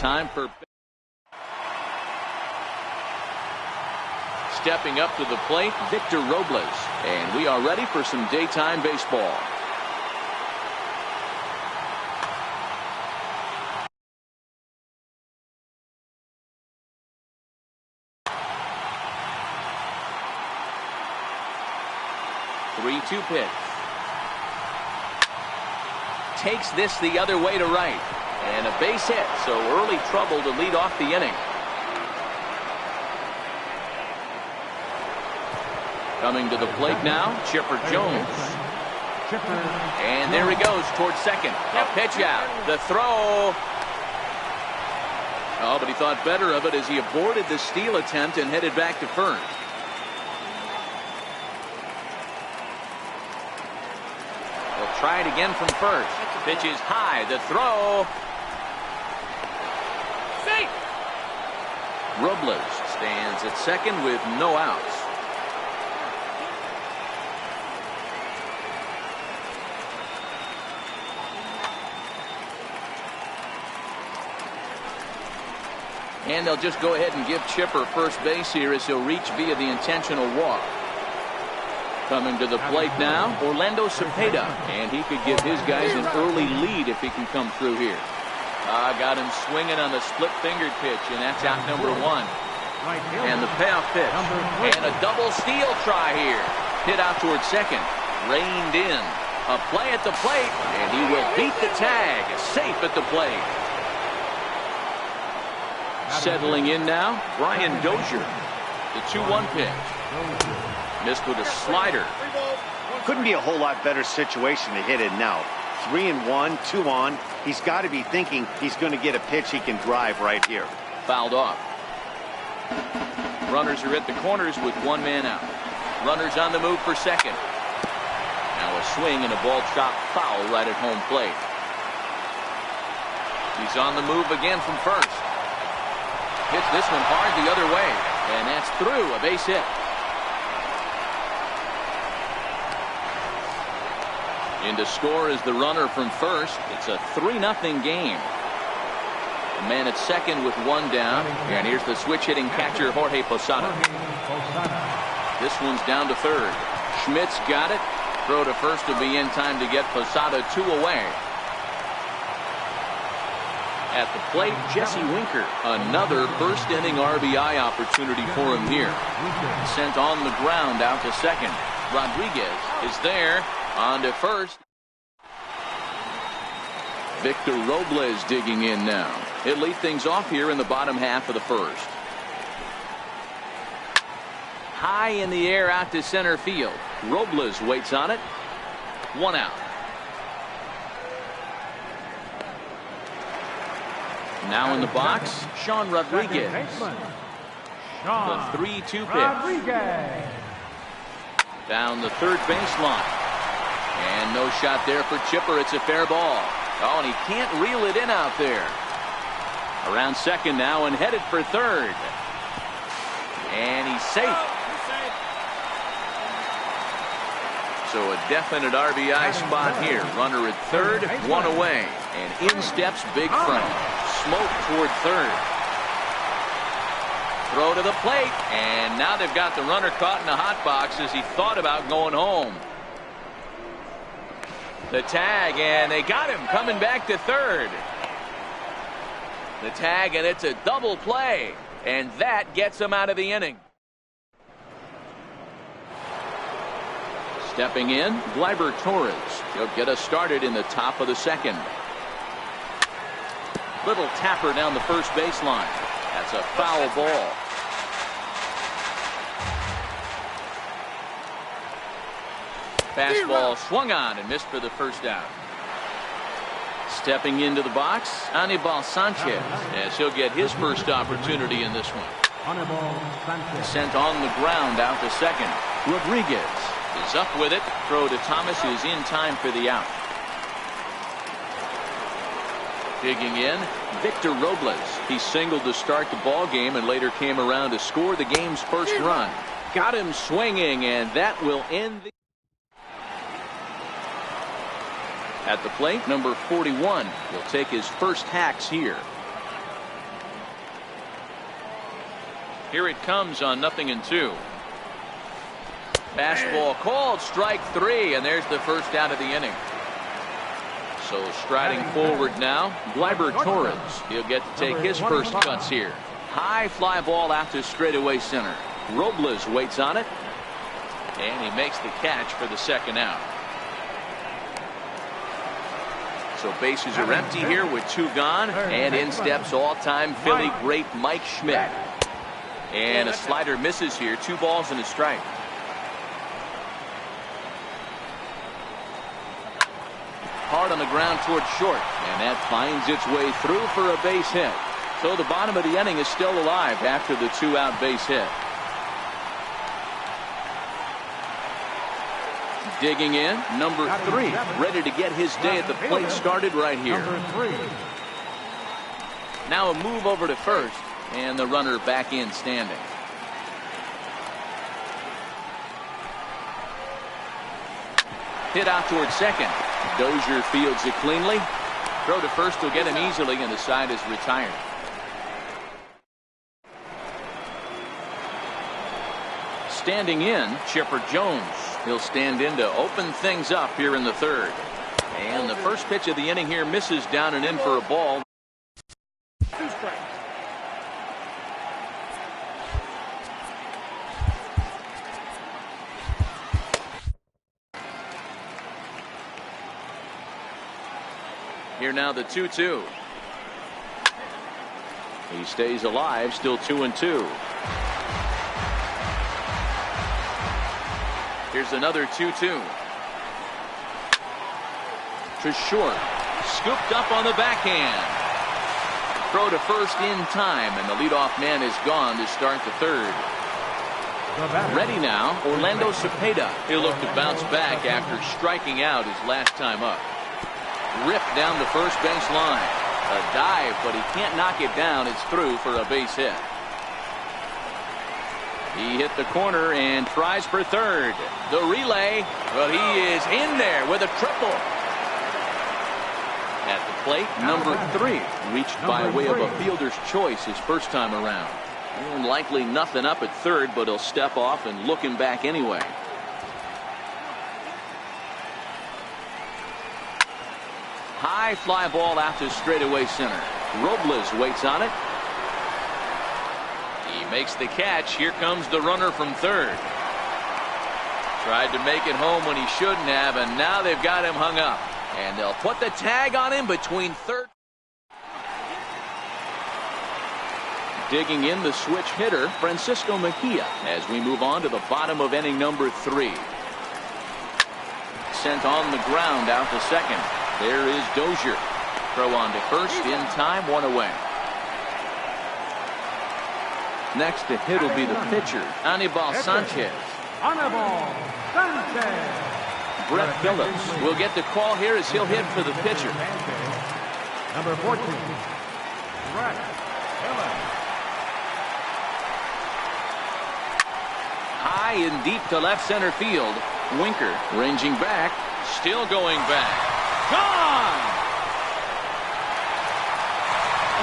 time for stepping up to the plate, Victor Robles. And we are ready for some daytime baseball. Three-two pitch. Takes this the other way to right. And a base hit, so early trouble to lead off the inning. Coming to the plate now, Chipper Jones. And there he goes towards second. A pitch out. The throw. Oh, but he thought better of it as he aborted the steal attempt and headed back to first. He'll try it again from first. Pitch is high. The throw. Safe. Robles stands at second with no outs. And they'll just go ahead and give Chipper first base here as he'll reach via the intentional walk. Coming to the plate now, Orlando Cepeda. And he could give his guys an early lead if he can come through here. Got him swinging on the split-fingered pitch, and that's out number one. And the payoff pitch. And a double steal try here. Hit out towards second. Reined in. A play at the plate, and he will beat the tag. Safe at the plate. Settling in now, Brian Dozier. The 2-1 pitch. Missed with a slider. Couldn't be a whole lot better situation to hit it now. 3-1, 2 on. He's got to be thinking he's going to get a pitch he can drive right here. Fouled off. Runners are at the corners with one man out. Runners on the move for second. Now a swing and a ball chopped foul right at home plate. He's on the move again from first. Hits this one hard the other way, and that's through. A base hit. In to score is the runner from first. It's a 3-0 game. The man at second with one down, and here's the switch-hitting catcher Jorge Posada. This one's down to third. Schmidt's got it. Throw to first to be in time to get Posada 2 away. At the plate, Jesse Winker. Another first-inning RBI opportunity for him here. Sent on the ground out to second. Rodriguez is there. On to first. Victor Robles digging in now. He'll lead things off here in the bottom half of the first. High in the air out to center field. Robles waits on it. 1 out. Now in the box, Sean Rodriguez. The 3-2 pitch. Down the third baseline. And no shot there for Chipper. It's a fair ball. Oh, and he can't reel it in out there. Around second now and headed for third. And he's safe. So a definite RBI spot here. Runner at third, 1 away. And in steps Big Frank. Smoke toward third. Throw to the plate. And now they've got the runner caught in the hot box as he thought about going home. The tag, and they got him coming back to third. The tag, and it's a double play. And that gets him out of the inning. Stepping in, Gleyber Torres. He'll get us started in the top of the second. Little tapper down the first baseline. That's a foul ball. Fastball swung on and missed for the first out. Stepping into the box, Anibal Sanchez, as he'll get his first opportunity in this one. Sent on the ground out to second. Rodriguez is up with it. Throw to Thomas is in time for the out. Digging in, Victor Robles. He singled to start the ball game and later came around to score the game's first run. Got him swinging, and that will end the... At the plate, number 41 will take his first hacks here. Here it comes on 0-2. Fastball called, strike 3, and there's the first out of the inning. So striding forward now, Gleyber Torres. He'll get to take his first cuts here. High fly ball out to straightaway center. Robles waits on it, and he makes the catch for the second out. So bases are empty here with 2 gone, and in steps all-time Philly great Mike Schmidt. And a slider misses here. 2 balls and a strike. Hard on the ground towards short, and that finds its way through for a base hit. So the bottom of the inning is still alive after the 2-out base hit. Digging in, number 3, ready to get his day at the plate started right here. Now a move over to first, and the runner back in standing. Hit out towards second. Dozier fields it cleanly. Throw to first will get him easily, and the side is retired. Standing in, Chipper Jones. He'll stand in to open things up here in the third. And the first pitch of the inning here misses down and in for a ball. 2 strikes. Here now the 2-2. He stays alive, still 2-2. Here's another 2-2. To short. Scooped up on the backhand. Throw to first in time, and the leadoff man is gone to start the third. Ready now, Orlando Cepeda. He'll look to bounce back after striking out his last time up. Ripped down the first base line. A dive, but he can't knock it down. It's through for a base hit. He hit the corner and tries for third. The relay, but he is in there with a triple. At the plate, number 3, reached by way of a fielder's choice his first time around. And likely nothing up at third, but he'll step off and look him back anyway. High fly ball out to straightaway center. Robles waits on it. He makes the catch. Here comes the runner from third. Tried to make it home when he shouldn't have, and now they've got him hung up. And they'll put the tag on him between third. Digging in, the switch hitter, Francisco Mejia, as we move on to the bottom of inning number 3. Sent on the ground out to second. There is Dozier. Throw on to first in time, 1 away. Next to hit will be the pitcher, Anibal Sanchez. Anibal Sanchez. Brett Phillips will get the call here as he'll hit for the pitcher. Number 14, Brett Phillips. High and deep to left center field. Winker ranging back, still going back. Gone!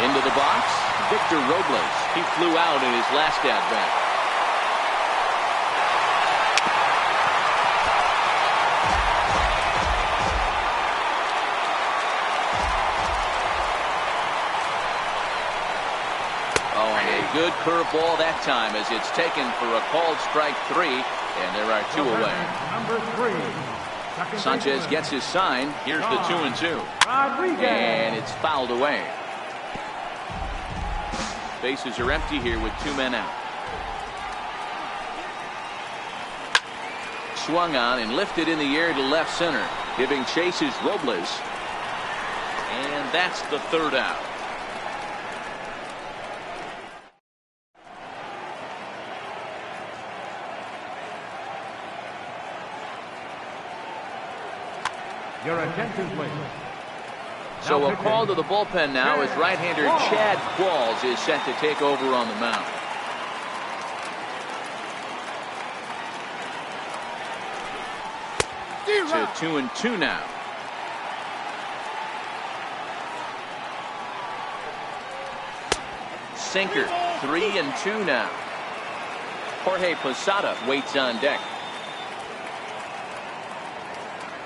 Into the box, Victor Robles. He flew out in his last at-bat. Oh, and a good curveball that time as it's taken for a called strike 3, and there are 2 away. Number 3. Sanchez gets his sign. Here's the 2-2. And it's fouled away. Bases are empty here with 2 men out. Swung on and lifted in the air to left center. Giving chase is Robles. And that's the third out. Your attention, please. So a call to the bullpen now as right-hander Chad Qualls is set to take over on the mound. To 2-2 now. Sinker, 3-2 now. Jorge Posada waits on deck.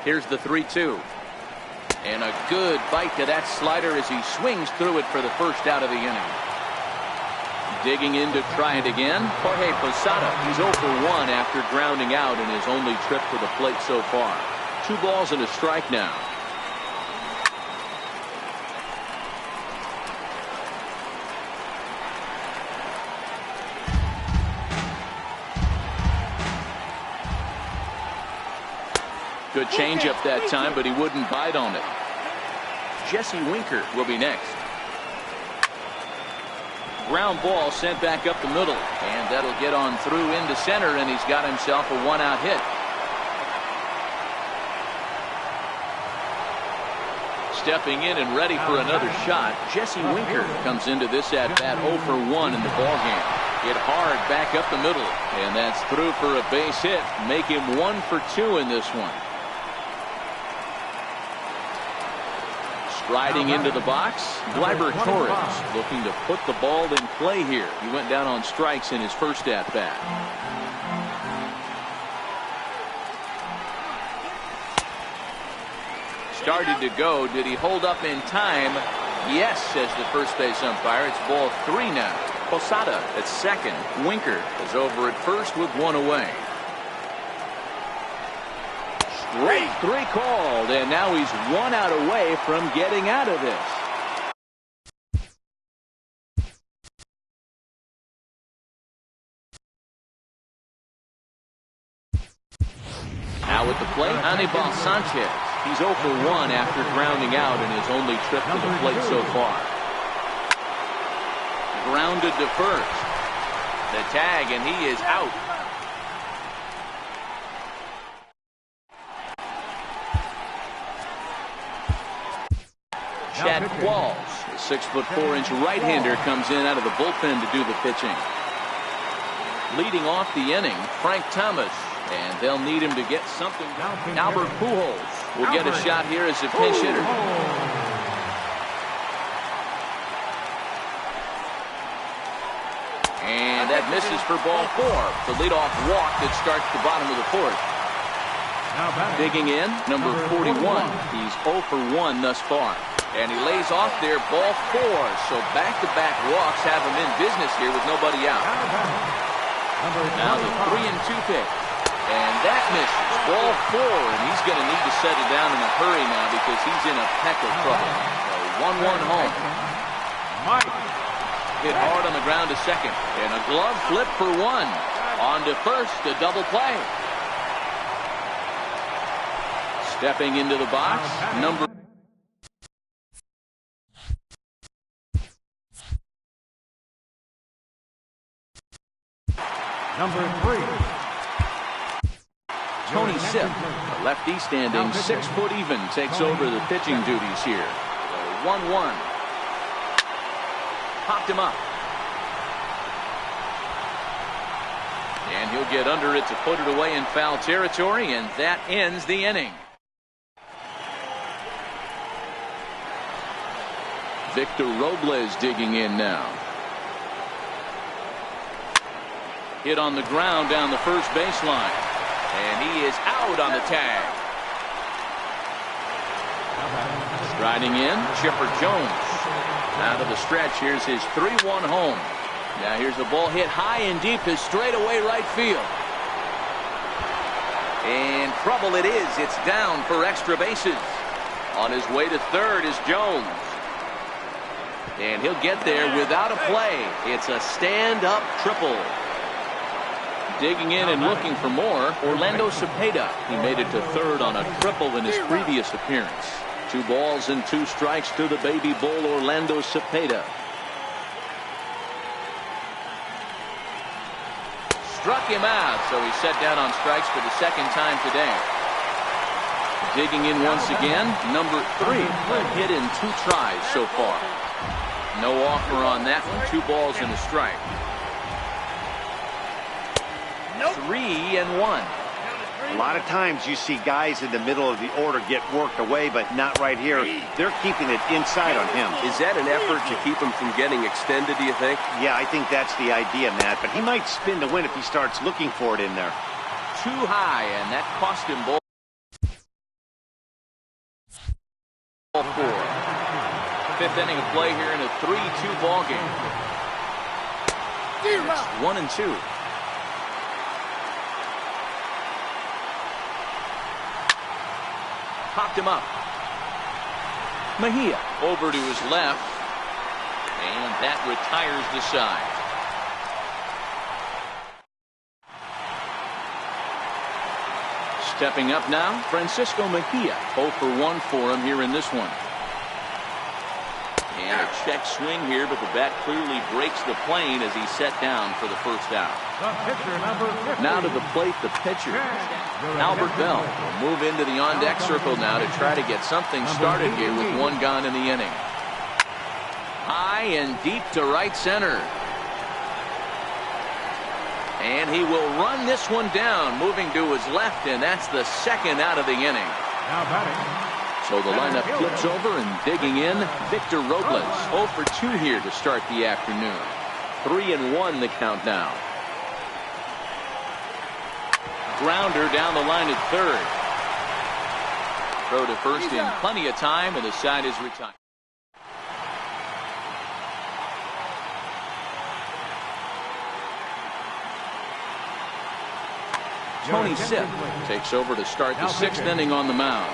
Here's the 3-2. And a good bite to that slider as he swings through it for the first out of the inning. Digging in to try it again, Jorge Posada. He's 0 for 1 after grounding out in his only trip to the plate so far. 2 balls and a strike now. Good changeup that time, but he wouldn't bite on it. Jesse Winker will be next. Ground ball sent back up the middle, and that'll get on through into center, and he's got himself a 1-out hit. Stepping in and ready for another shot, Jesse Winker comes into this at-bat 0 for 1 in the ballgame. Hit hard back up the middle, and that's through for a base hit. Make him 1 for 2 in this one. Striding into the box, Gleyber Torres looking to put the ball in play here. He went down on strikes in his first at-bat. Started to go. Did he hold up in time? Yes, says the first base umpire. It's ball 3 now. Posada at second. Winker is over at first with 1 away. Straight 3 called, and now he's 1 out away from getting out of this. Now at the plate, Anibal Sanchez. He's 0 for 1 after grounding out in his only trip to the plate so far. Grounded to first. The tag, and he is out. Chad Qualls, a 6'4" right-hander, comes in out of the bullpen to do the pitching. Leading off the inning, Frank Thomas, and they'll need him to get something. Albert Pujols will get a shot here as a pinch hitter. And that misses for ball 4. The leadoff walk that starts the bottom of the 4th. Digging in, number 41. He's 0 for 1 thus far. And he lays off there, ball 4. So back-to-back walks have him in business here with nobody out. Now the 3-2 pitch. And that misses. Ball 4. And he's going to need to set it down in a hurry now because he's in a peck of trouble. A 1-1 home. Hit hard on the ground to second. And a glove flip for 1. On to first, a double play. Stepping into the box, number Three. Tony Sipp, a lefty standing 6 foot even, takes over the pitching duties here. 1-1. Popped him up. And he'll get under it to put it away in foul territory, and that ends the inning. Victor Robles digging in now. Hit on the ground down the first baseline. And he is out on the tag. Striding in, Chipper Jones. Out of the stretch, here's his 3-1 home. Now here's the ball hit high and deep to straightaway right field. And trouble it is. It's down for extra bases. On his way to third is Jones. And he'll get there without a play. It's a stand-up triple. Digging in and looking for more, Orlando Cepeda. He made it to third on a triple in his previous appearance. 2 balls and 2 strikes to the baby bull, Orlando Cepeda. Struck him out, so he's set down on strikes for the second time today. Digging in once again, number 3. Hit in 2 tries so far. No offer on that one. 2 balls and a strike. 3-1. A lot of times you see guys in the middle of the order get worked away, but not right here. They're keeping it inside on him. Is that an effort to keep him from getting extended, do you think? Yeah, I think that's the idea, Matt. But he might spin to win if he starts looking for it in there. Too high, and that cost him ball 4. Fifth inning of play here in a 3-2 ball game. It's 1-2. Popped him up. Mejia over to his left, and that retires the side. Stepping up now, Francisco Mejia. 0 for 1 for him here in this one. And a check swing here, but the bat clearly breaks the plane as he's set down for the first out. The pitcher, number 50. Now to the plate, the pitcher, Albert Bell, will move into the on-deck circle now to try to get something started here with 1 gone in the inning. High and deep to right center. And he will run this one down, moving to his left, and that's the second out of the inning. Now batting. So the lineup flips over and digging in, Victor Robles. 0 for 2 here to start the afternoon. 3-1 the count now. Grounder down the line at third. Throw to first in plenty of time, and the side is retired. Tony Sipp takes over to start the 6th inning on the mound.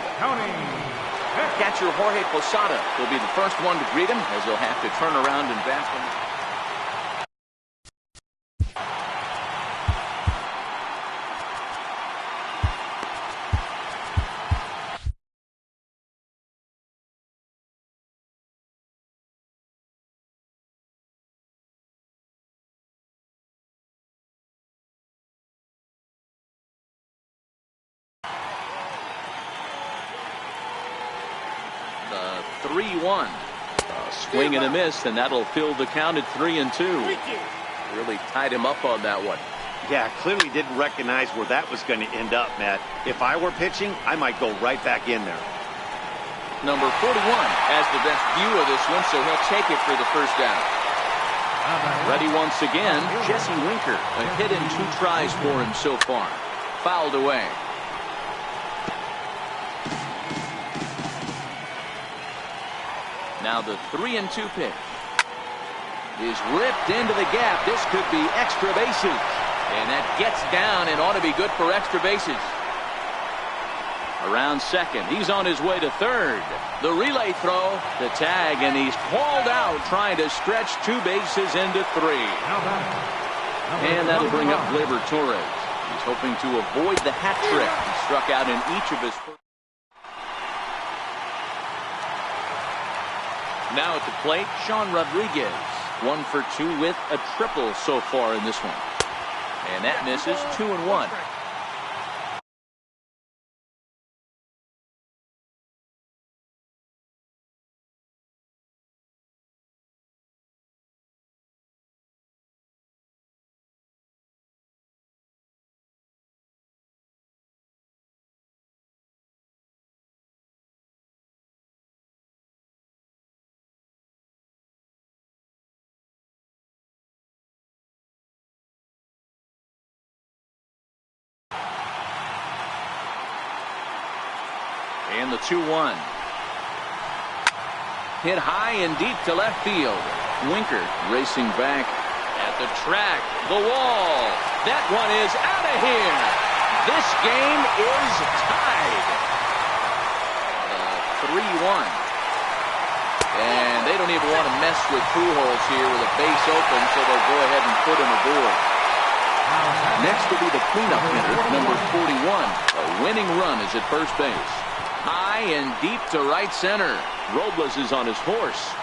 Catcher Jorge Posada will be the first one to greet him, as he'll have to turn around and bat him. The 3-1. A swing and a miss, and that'll fill the count at 3-2. Really tied him up on that one. Yeah, clearly didn't recognize where that was going to end up, Matt. If I were pitching, I might go right back in there. Number 41 has the best view of this one, so he'll take it for the first down. Ready once again, Jesse Winker. A hit in 2 tries for him so far. Fouled away. Now the 3-2 pitch is ripped into the gap. This could be extra bases. And that gets down and ought to be good for extra bases. Around second. He's on his way to third. The relay throw, the tag, and he's hauled out trying to stretch 2 bases into 3. And that'll bring up Gleyber Torres. He's hoping to avoid the hat trick. He struck out in each of his first. Now at the plate, Sean Rodriguez. 1 for 2 with a triple so far in this one. And that misses. 2-1. And the 2-1. Hit high and deep to left field. Winker racing back at the track. The wall. That one is out of here. This game is tied. 3-1. And they don't even want to mess with Pujols here with a base open, so they'll go ahead and put him aboard. Next will be the cleanup hitter, number 41. A winning run is at first base. High and deep to right center. Robles is on his horse.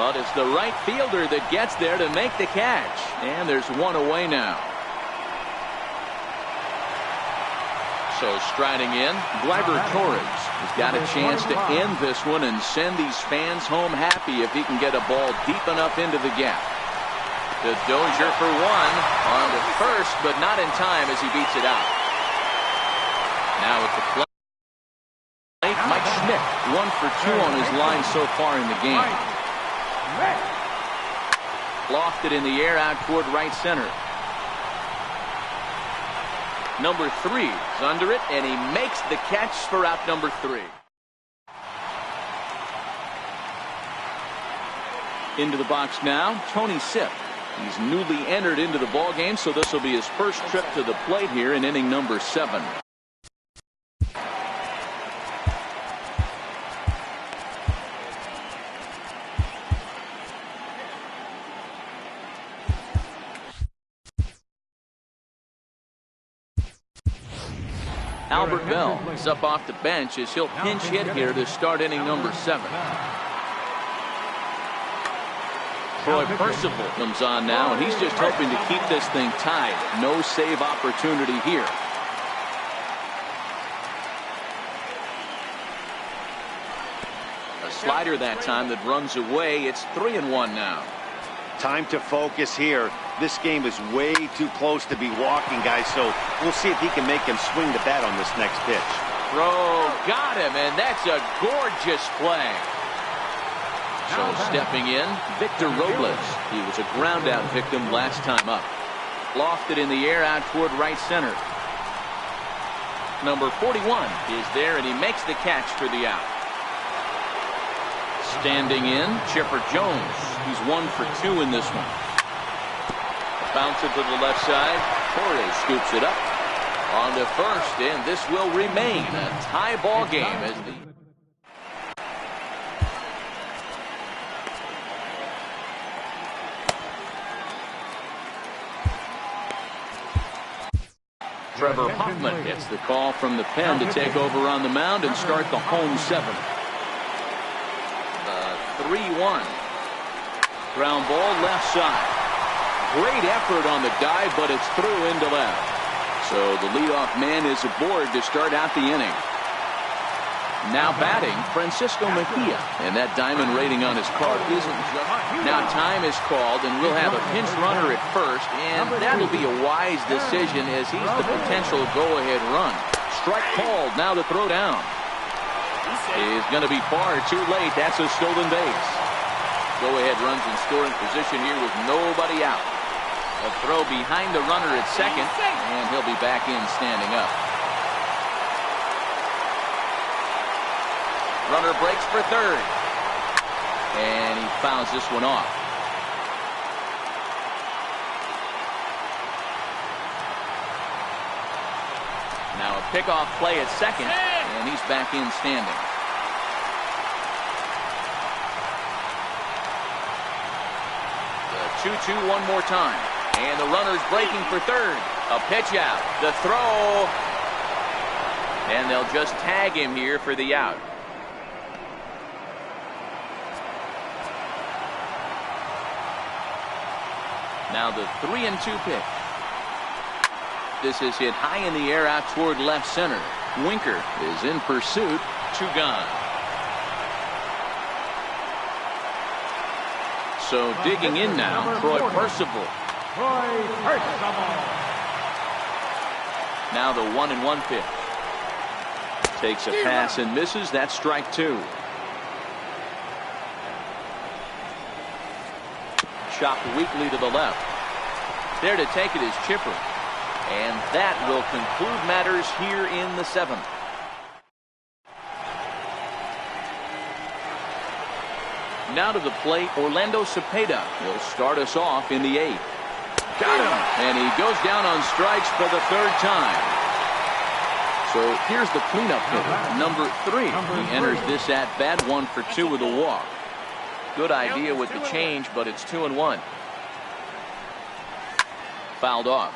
But it's the right fielder that gets there to make the catch. And there's 1 away now. So striding in, Gleyber Torres has got a chance to end this one and send these fans home happy if he can get a ball deep enough into the gap. To Dozier for 1 on the first, but not in time as he beats it out. Now at the plate, Mike Schmidt, 1 for 2 on his line so far in the game. Lofted in the air out toward right center. Number 3 is under it, and he makes the catch for out number 3. Into the box now, Tony Sipp. He's newly entered into the ballgame, so this will be his first trip to the plate here in inning number 7. Albert Bell is up off the bench as he'll pinch hit here to start inning number 7. Troy Percival comes on now, and he's just hoping to keep this thing tied. No save opportunity here. A slider that time that runs away. It's 3-1 now. Time to focus here. This game is way too close to be walking, guys, so we'll see if he can make him swing the bat on this next pitch. Throw, got him, and that's a gorgeous play. So stepping in, Victor Robles. He was a ground-out victim last time up. Lofted in the air out toward right center. Number 41 is there, and he makes the catch for the out. Standing in, Chipper Jones. He's 1 for 2 in this one. Bounce it to the left side. Torres scoops it up on the first, and this will remain a tie ball game as the Trevor Hoffman gets the call from the pen to take over on the mound and start the home 7th. 3-1. Ground ball left side. Great effort on the dive, but it's through into left. So the leadoff man is aboard to start out the inning. Now batting, Francisco Mejia. And that diamond rating on his card isn't just... Now time is called, and we'll have a pinch runner at first, and that'll be a wise decision as he's the potential go-ahead run. Strike called, now the throw down. Is going to be far too late. That's a stolen base. Go-ahead runs in scoring position here with nobody out. A throw behind the runner at second, and he'll be back in standing up. Runner breaks for third, and he fouls this one off. Now a pickoff play at second, and he's back in standing. The 2-2 one more time. And the runner's breaking for third. A pitch out. The throw. And they'll just tag him here for the out. Now the 3-2 pitch. This is hit high in the air out toward left center. Winker is in pursuit. 2 gone. So digging in now, Troy Percival. Now the 1-1 pitch. Takes a pass and misses. That's strike 2. Chopped weakly to the left. There to take it is Chipper. And that will conclude matters here in the 7th. Now to the plate, Orlando Cepeda will start us off in the 8th. Got him! And he goes down on strikes for the 3rd time. So here's the cleanup hitter, number 3. He enters this at-bat 1 for 2 with a walk. Good idea with the change, but it's 2-1. Fouled off.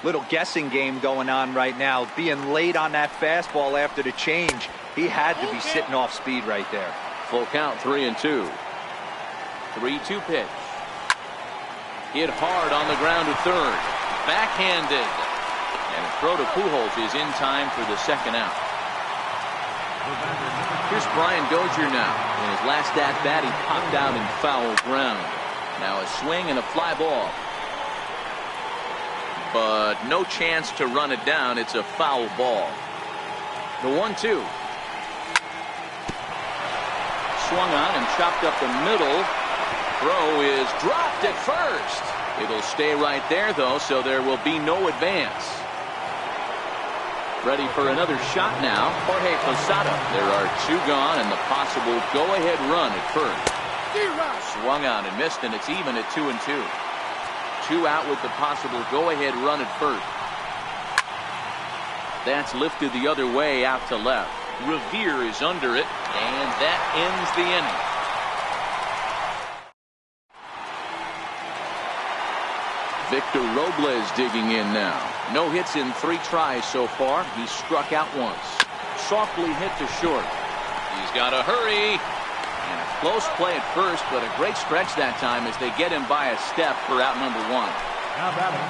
Little guessing game going on right now. Being late on that fastball after the change. He had to be sitting off speed right there. Full count, 3-2. 3-2 pitch. Hit hard on the ground to third. Backhanded. And a throw to Pujols is in time for the 2nd out. Here's Brian Dozier now. In his last at-bat, he popped out in foul ground. Now a swing and a fly ball. But no chance to run it down. It's a foul ball. The 1-2. Swung on and chopped up the middle. Throw is dropped at first. It'll stay right there, though, so there will be no advance. Ready for another shot now. Jorge Posada. There are 2 gone and the possible go-ahead run at first. Swung on and missed, and it's even at 2-2. 2 out with the possible go-ahead run at first. That's lifted the other way out to left. Revere is under it, and that ends the inning. Victor Robles digging in now. No hits in 3 tries so far. He's struck out once. Softly hit to short. He's got to hurry. And a close play at first, but a great stretch that time as they get him by a step for out number 1. Now batting.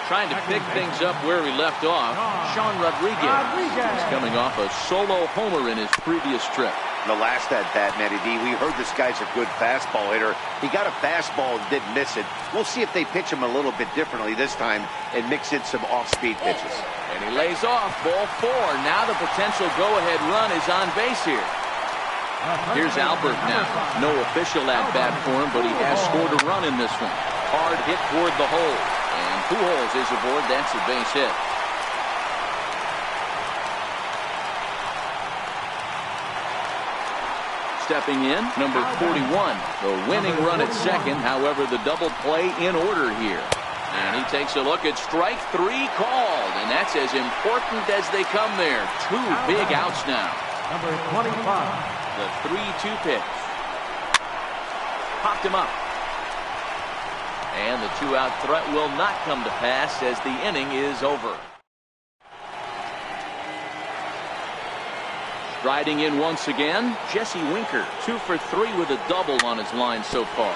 Trying to pick things up where he left off. Sean Rodriguez. He's coming off a solo homer in his previous trip. The last at bat, Matty D, we heard this guy's a good fastball hitter. He got a fastball and didn't miss it. We'll see if they pitch him a little bit differently this time and mix in some off-speed pitches. And he lays off. Ball 4. Now the potential go-ahead run is on base here. Here's Albert now. No official at-bat for him, but he has scored a run in this one. Hard hit toward the hole. And Pujols is aboard. That's a base hit. Stepping in, number 41. The winning run at second. However, the double play in order here. And he takes a look at strike 3 called. And that's as important as they come there. 2 big outs now. Number 25. The 3-2 pitch. Popped him up. And the 2-out threat will not come to pass as the inning is over. Striding in once again, Jesse Winker. 2 for 3 with a double on his line so far.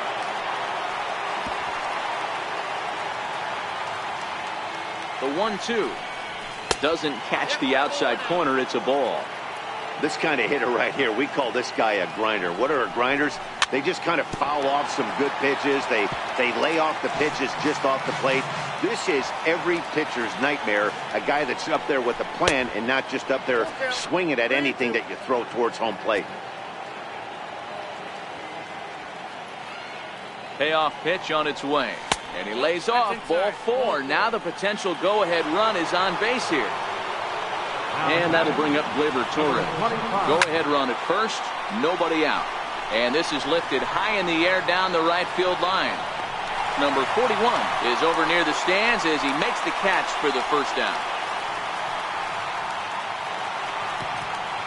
The 1-2. Doesn't catch the outside corner. It's a ball. This kind of hitter right here, we call this guy a grinder. What are grinders? They just kind of foul off some good pitches. They lay off the pitches just off the plate. This is every pitcher's nightmare, a guy that's up there with a plan and not just up there swinging at anything that you throw towards home plate. Payoff pitch on its way. And he lays off. Ball 4. Now the potential go-ahead run is on base here. And that'll bring up Gleyber Torres. Go-ahead run at first. Nobody out. And this is lifted high in the air down the right field line. Number 41 is over near the stands as he makes the catch for the first down.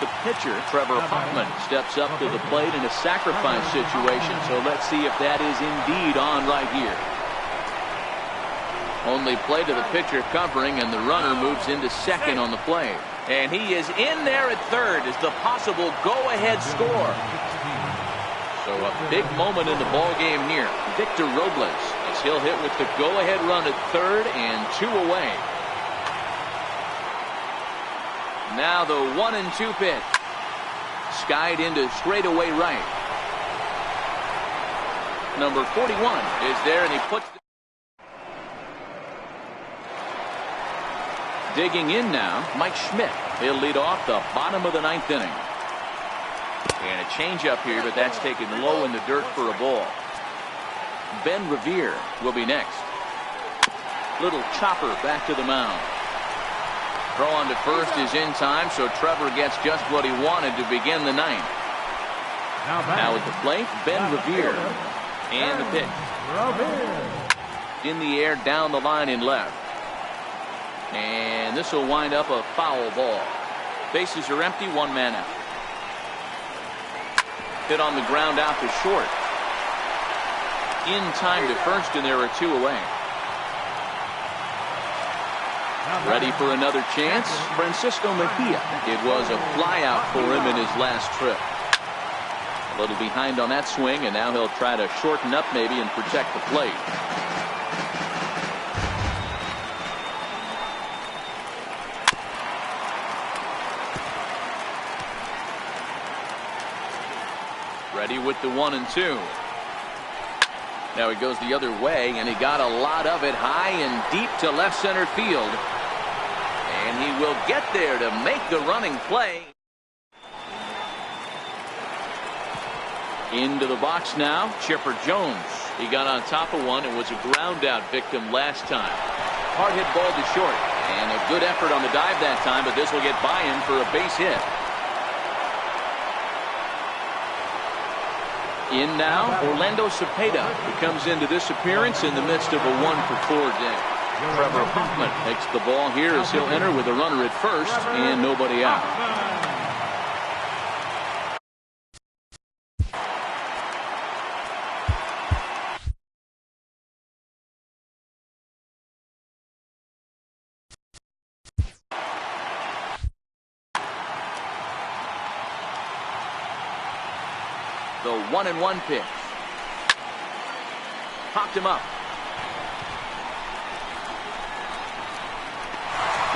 The pitcher, Trevor Hoffman, steps up to the plate in a sacrifice situation. So let's see if that is indeed on right here. Only play to the pitcher covering, and the runner moves into second on the play. And he is in there at third as the possible go-ahead score. So a big moment in the ball game here. Victor Robles, as he'll hit with the go-ahead run at third and 2 away. Now the 1-2 pitch. Skied into straightaway right. Number 41 is there, and he puts digging in now, Mike Schmidt. He'll lead off the bottom of the 9th inning. And a changeup here, but that's taken low in the dirt for a ball. Ben Revere will be next. Little chopper back to the mound. Throw on to first is in time, so Trevor gets just what he wanted to begin the 9th. Now at the plate, Ben Revere. And the pitch. In the air down the line in left. And this will wind up a foul ball. Bases are empty, 1 man out. Hit on the ground out to short. In time to first, and there are 2 away. Ready for another chance? Francisco Mejia. It was a flyout for him in his last trip. A little behind on that swing, and now he'll try to shorten up maybe and protect the plate. Ready with the 1-2. Now he goes the other way, and he got a lot of it high and deep to left center field. And he will get there to make the running play. Into the box now, Chipper Jones. He got on top of one and was a ground out victim last time. Hard hit ball to short. And a good effort on the dive that time, but this will get by him for a base hit. In now, Orlando Cepeda, who comes into this appearance in the midst of a 1-for-4 day. Trevor Hoffman takes the ball here as he'll enter with a runner at first and nobody out. The 1-1 pitch. Popped him up.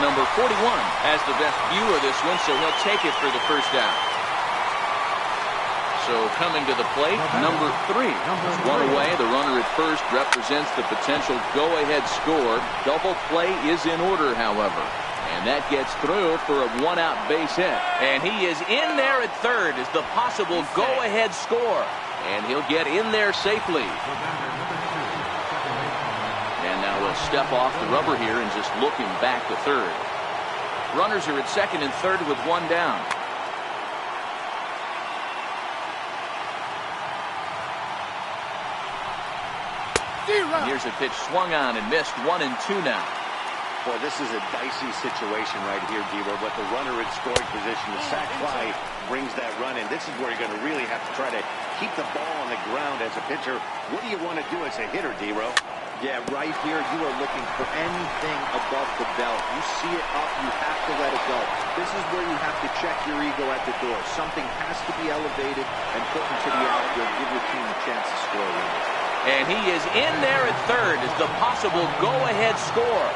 Number 41 has the best view of this one, so he'll take it for the first out. So coming to the plate, number 3. One away. The runner at first represents the potential go-ahead score. Double play is in order, however. And that gets through for a 1-out base hit. And he is in there at third as the possible go-ahead score. And he'll get in there safely. And now we'll step off the rubber here and just look him back to third. Runners are at second and third with one down. Here's a pitch swung on and missed. 1-2 now. Boy, this is a dicey situation right here, D-Row. But the runner in scoring position, the sac fly brings that run in. This is where you're going to really have to try to keep the ball on the ground as a pitcher. What do you want to do as a hitter, D-Row? Yeah, right here you are looking for anything above the belt. You see it up, you have to let it go. This is where you have to check your ego at the door. Something has to be elevated and put into the outfield. Give your team a chance to score runs. And he is in there at third as the possible go-ahead score.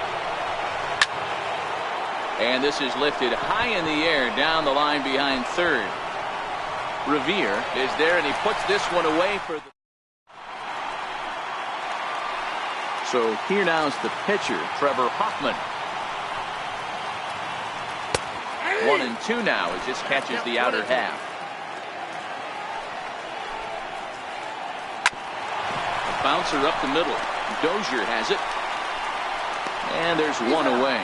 And this is lifted high in the air down the line behind third. Revere is there, and he puts this one away for the... So here now is the pitcher, Trevor Hoffman. 1-2 now as this catches the outer half. A bouncer up the middle. Dozier has it. And there's one away.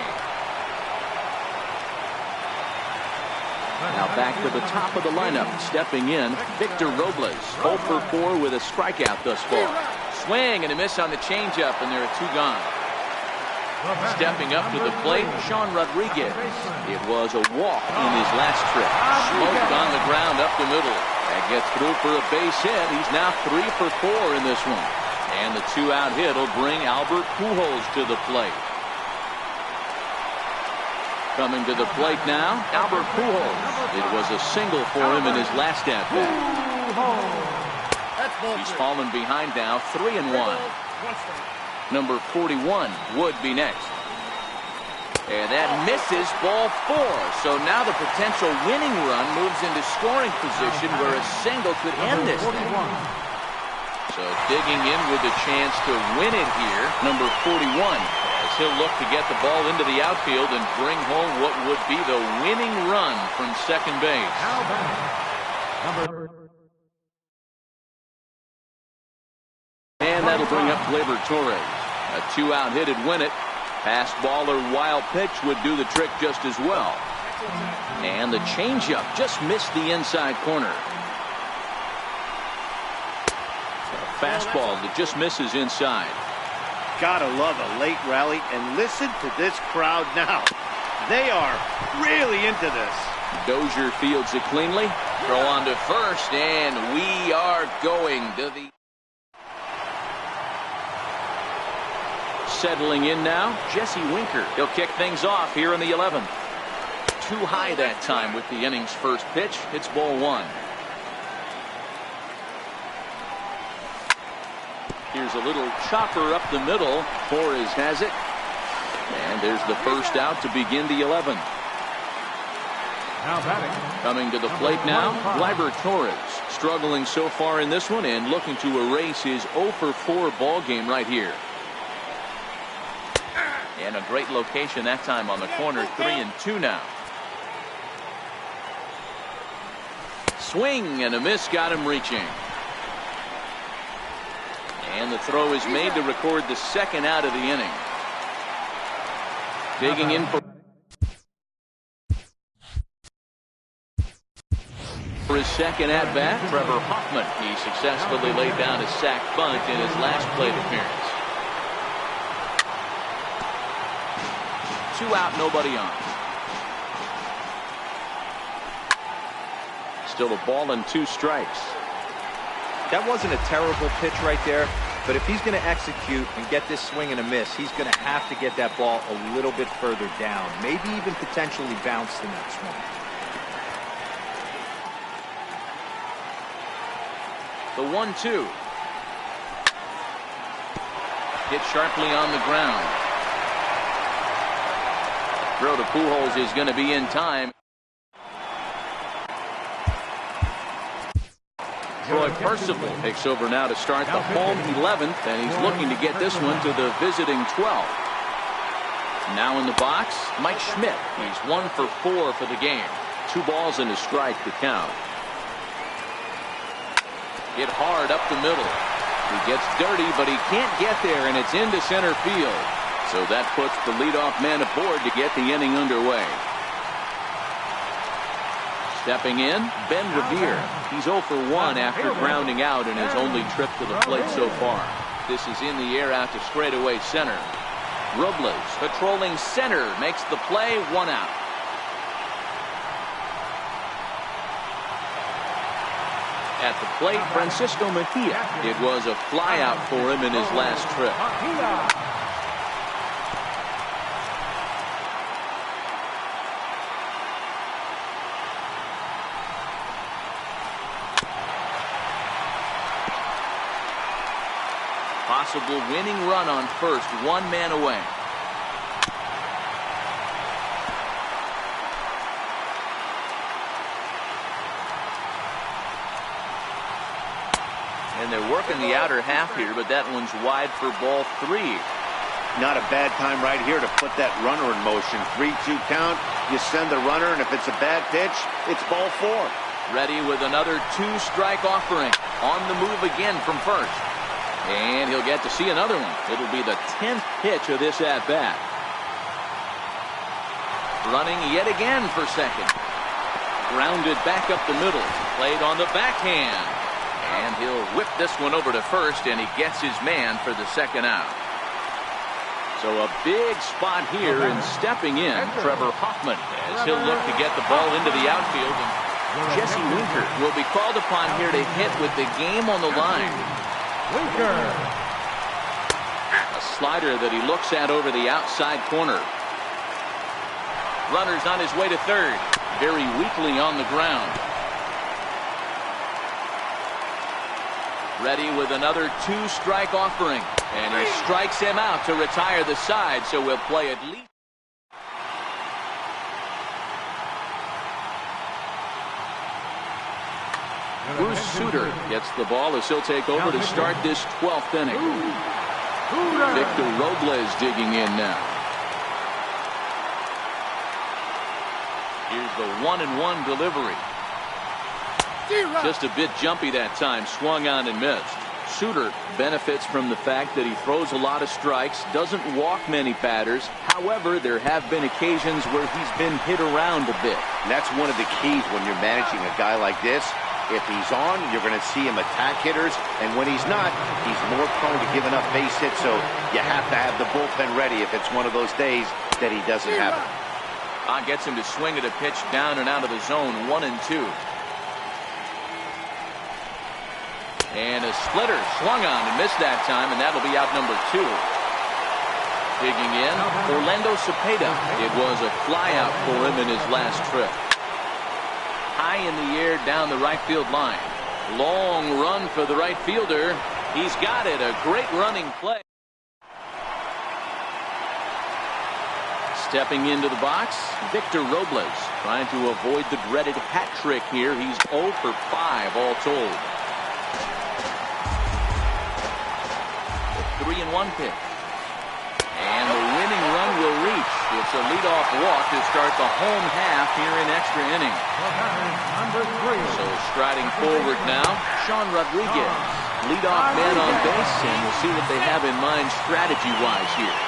Now back to the top of the lineup. Stepping in, Victor Robles. 0 for 4 with a strikeout thus far. Swing and a miss on the changeup, and there are 2 gone. Stepping up to the plate, Sean Rodriguez. It was a walk in his last trip. Smoked on the ground up the middle. That gets through for a base hit. He's now 3 for 4 in this one. And the 2-out hit will bring Albert Pujols to the plate. Coming to the plate now, Albert Pujols. It was a single for him in his last at-bat. He's fallen behind now, 3-1. Number 41 would be next. And that misses, ball 4. So now the potential winning run moves into scoring position where a single could end this thing. So digging in with a chance to win it here, number 41. He'll look to get the ball into the outfield and bring home what would be the winning run from second base. And that'll bring up Gleyber Torres. A 2-out hit would win it. Fastball or wild pitch would do the trick just as well. And the changeup just missed the inside corner. A fastball that just misses inside. Gotta love a late rally, and listen to this crowd now. They are really into this. Dozier fields it cleanly. Throw on to first, and we are going to the... Settling in now, Jesse Winker. He'll kick things off here in the 11th. Too high that time with the inning's first pitch. It's ball 1. Here's a little chopper up the middle. Torres has it. And there's the first out to begin the 11th. Now batting. Coming to the plate now, Gleyber Torres. Struggling so far in this one and looking to erase his 0 for 4 ball game right here. And a great location that time on the corner. 3-2 now. Swing and a miss got him reaching. And the throw is made to record the second out of the inning. Digging in for his second at bat, Trevor Hoffman. He successfully laid down a sac bunt in his last plate appearance. 2 out, nobody on. Still a ball and 2 strikes. That wasn't a terrible pitch right there, but if he's going to execute and get this swing and a miss, he's going to have to get that ball a little bit further down, maybe even potentially bounce the next one. The 1-2. Hit sharply on the ground. Throw to Pujols is going to be in time. Troy Percival takes over now to start the home 11th, and he's looking to get this one to the visiting 12th. Now in the box, Mike Schmidt. He's 1 for 4 for the game. 2 balls and a strike to count. Hit hard up the middle. He gets dirty, but he can't get there, and it's into center field. So that puts the leadoff man aboard to get the inning underway. Stepping in, Ben Revere. He's 0 for 1 after grounding out in his only trip to the plate so far. This is in the air out to straightaway center. Robles patrolling center makes the play, 1 out. At the plate, Francisco Mejia. It was a flyout for him in his last trip. Possible winning run on first, 1 man away. And they're working the outer half here, but that one's wide for ball 3. Not a bad time right here to put that runner in motion. 3-2 count. You send the runner, and if it's a bad pitch, it's ball 4. Ready with another 2-strike offering. On the move again from first. And he'll get to see another one. It'll be the 10th pitch of this at-bat. Running yet again for second. Grounded back up the middle. Played on the backhand. And he'll whip this one over to first, and he gets his man for the second out. So a big spot here, and stepping in, Trevor Hoffman, as he'll look to get the ball into the outfield. And Jesse Winker will be called upon here to hit with the game on the line. Winker. A slider that he looks at over the outside corner. Runner's on his way to third. Very weakly on the ground. Ready with another 2-strike offering. And he strikes him out to retire the side, so we'll play at least. Bruce Sutter gets the ball as he'll take over to start this 12th inning. Victor Robles digging in now. Here's the 1-1 delivery. Just a bit jumpy that time, swung on and missed. Sutter benefits from the fact that he throws a lot of strikes, doesn't walk many batters. However, there have been occasions where he's been hit around a bit. And that's one of the keys when you're managing a guy like this. If he's on, you're going to see him attack hitters, and when he's not, he's more prone to giving up base hits, so you have to have the bullpen ready if it's one of those days that he doesn't have it. Gets him to swing at a pitch down and out of the zone, 1-2. And a splitter swung on and missed that time, and that'll be out number 2. Digging in, Orlando Cepeda. It was a flyout for him in his last trip. High in the air down the right field line. Long run for the right fielder. He's got it. A great running play. Stepping into the box, Victor Robles trying to avoid the dreaded hat trick here. He's 0 for 5 all told. 3-1 pitch. And the winning run It's a leadoff walk to start the home half here in extra innings. Number 3. So striding forward now, Sean Rodriguez. Leadoff man on base, and we'll see what they have in mind strategy-wise here.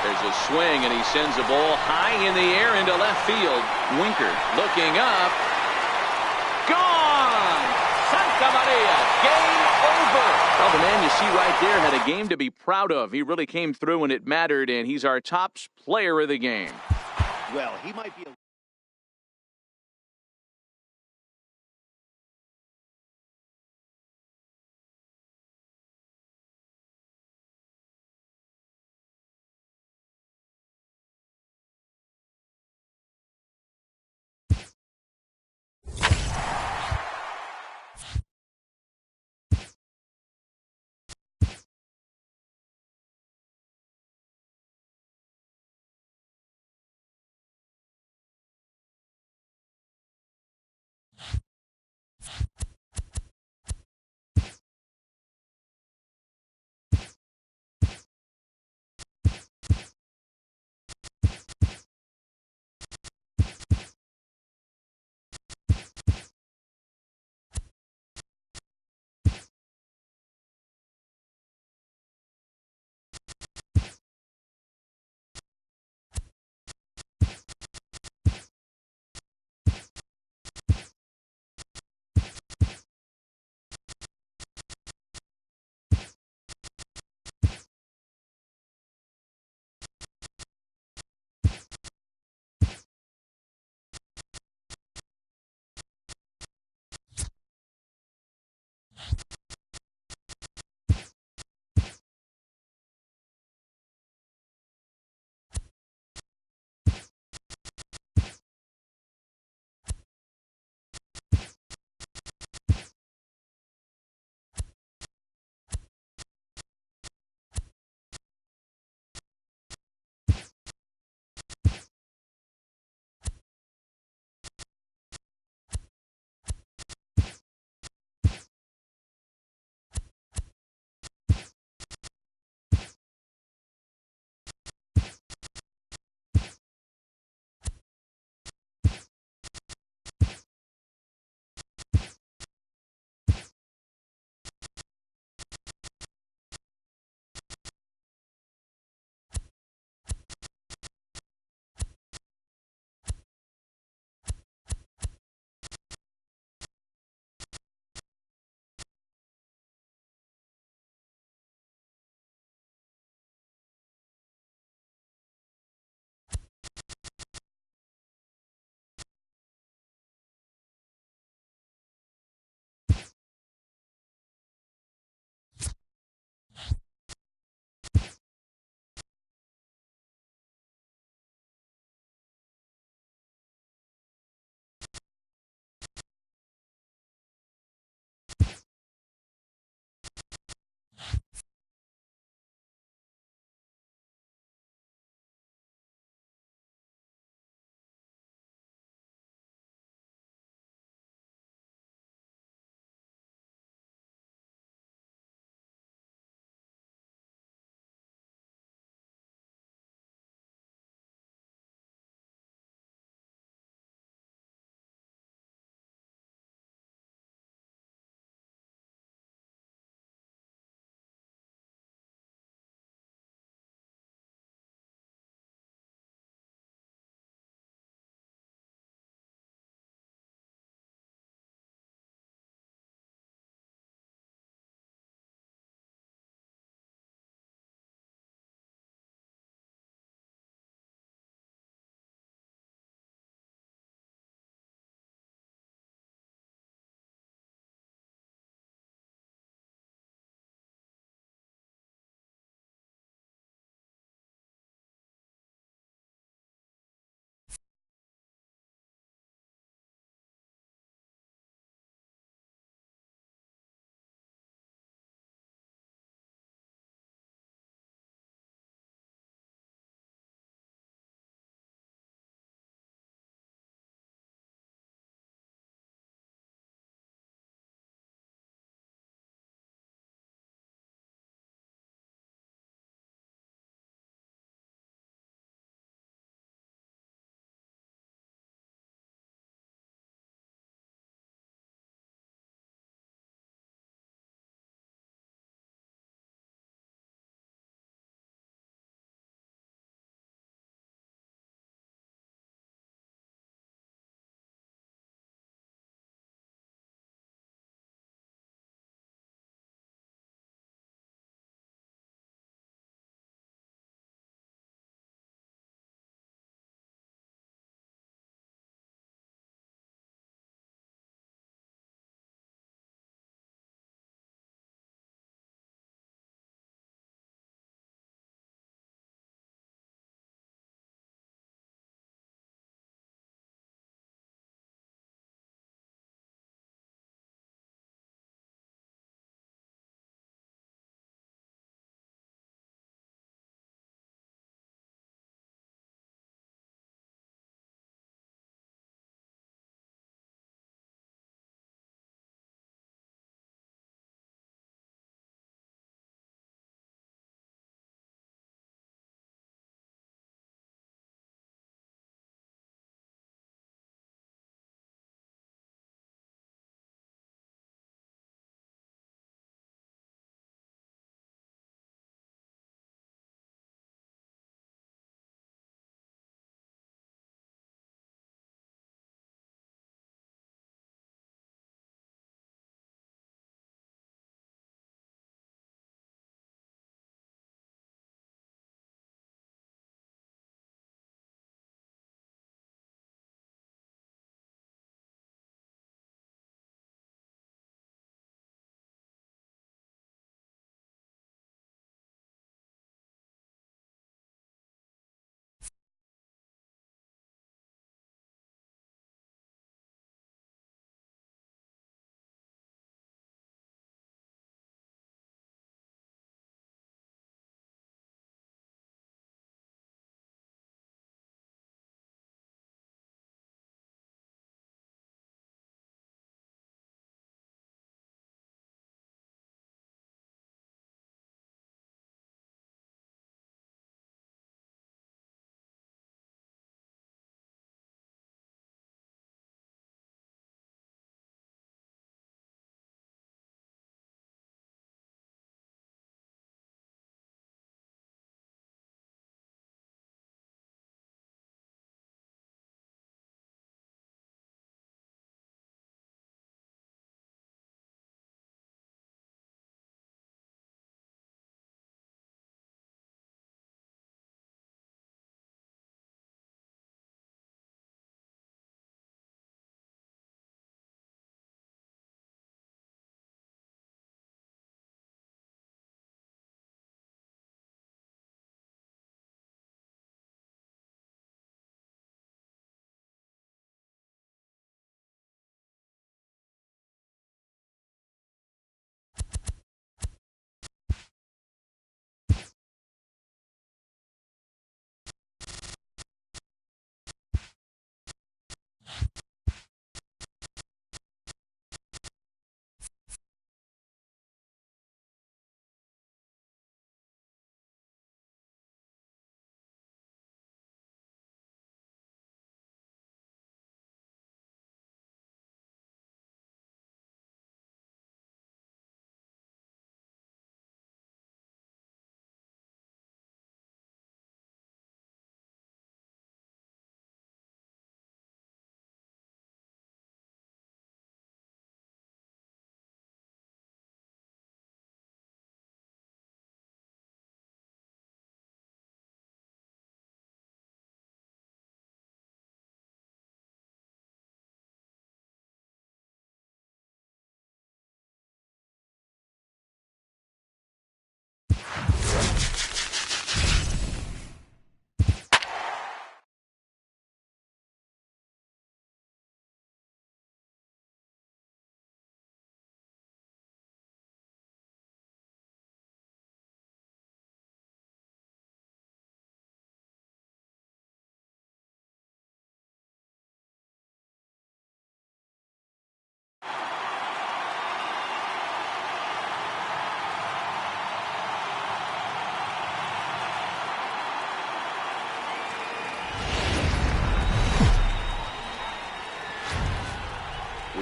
There's a swing, and he sends the ball high in the air into left field. Winker looking up. Gone! Santa Maria, game over. Well, the man you see right there had a game to be proud of. He really came through when it mattered, and he's our top player of the game. Well, he might be a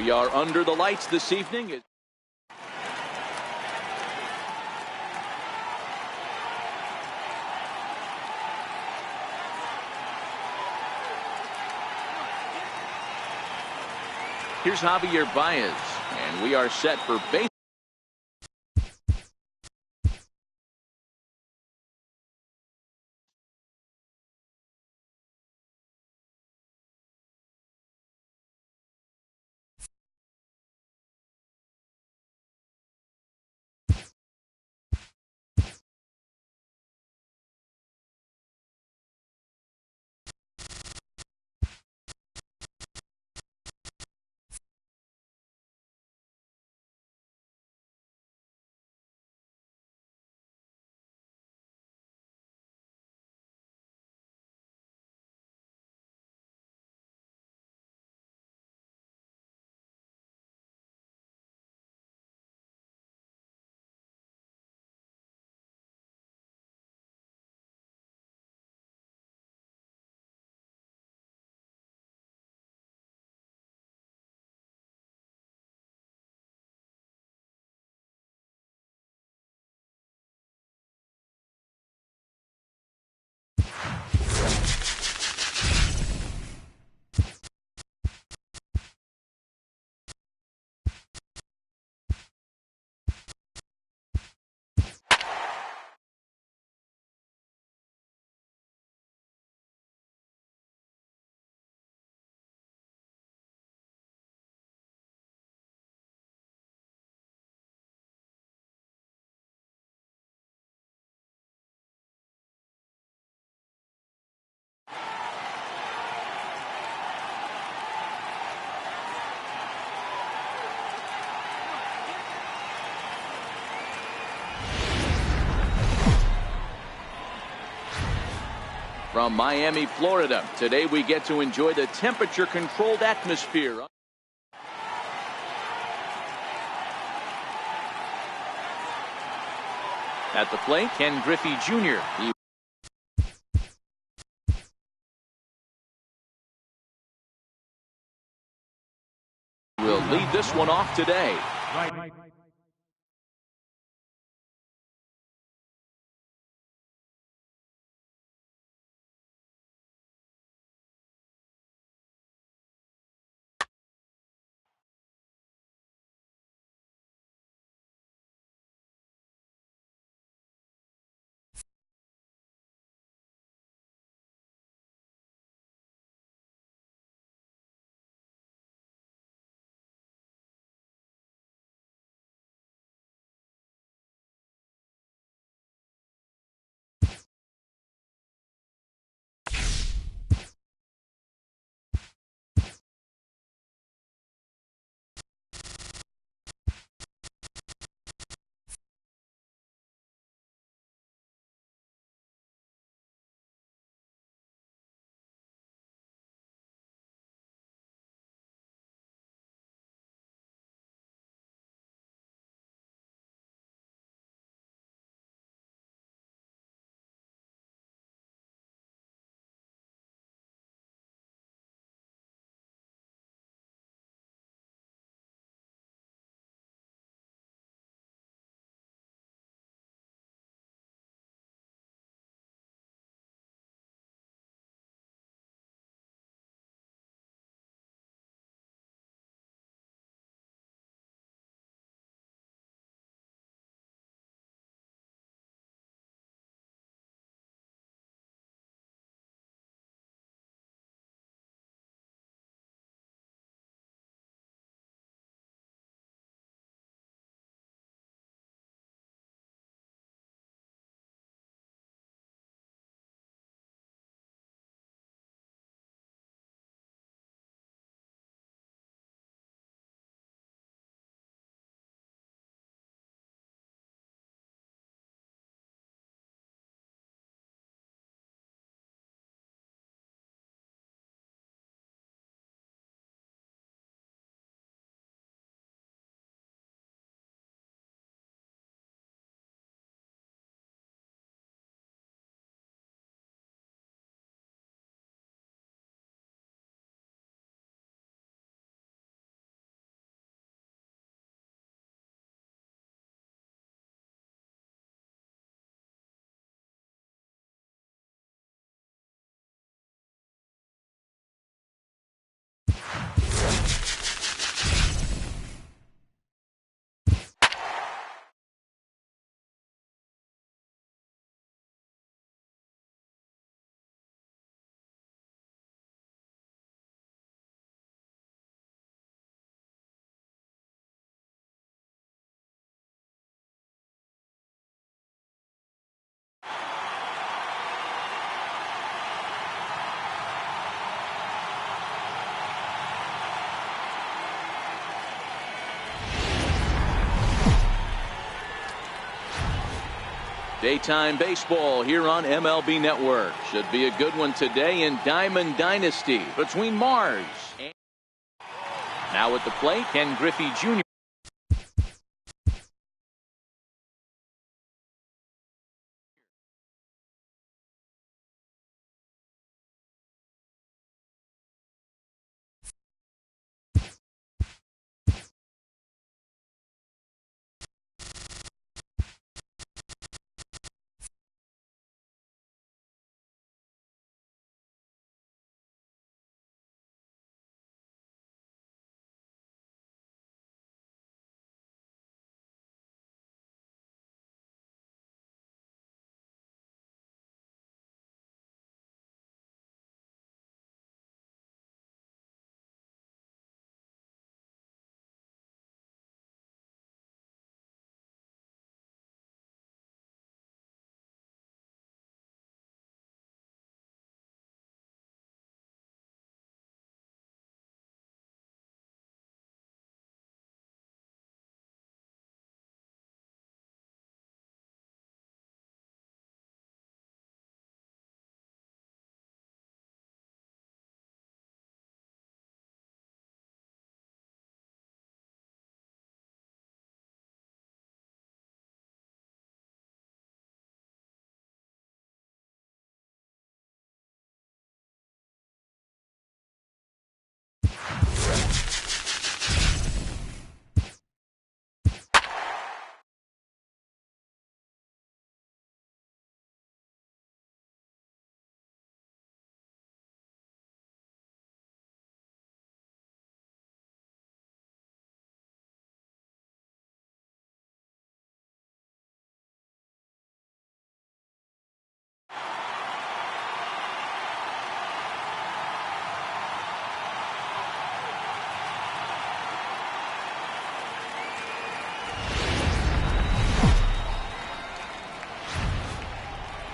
We are under the lights this evening. Here's Javier Baez, and we are set for base. From Miami, Florida, today we get to enjoy the temperature-controlled atmosphere. At the plate, Ken Griffey Jr. He will lead this one off today. Right. Daytime baseball here on MLB Network. Should be a good one today in Diamond Dynasty between Mars and now at the plate, Ken Griffey Jr.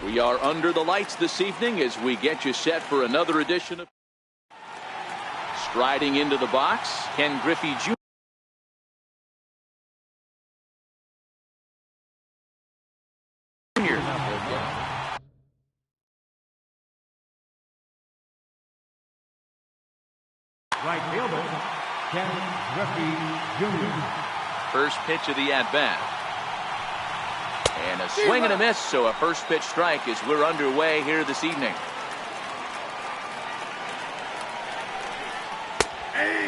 We are under the lights this evening as we get you set for another edition of Striding into the box, Ken Griffey Jr. Right fielder, Ken Griffey Jr. First pitch of the at-bat. And a swing and a miss, so a first pitch strike as we're underway here this evening.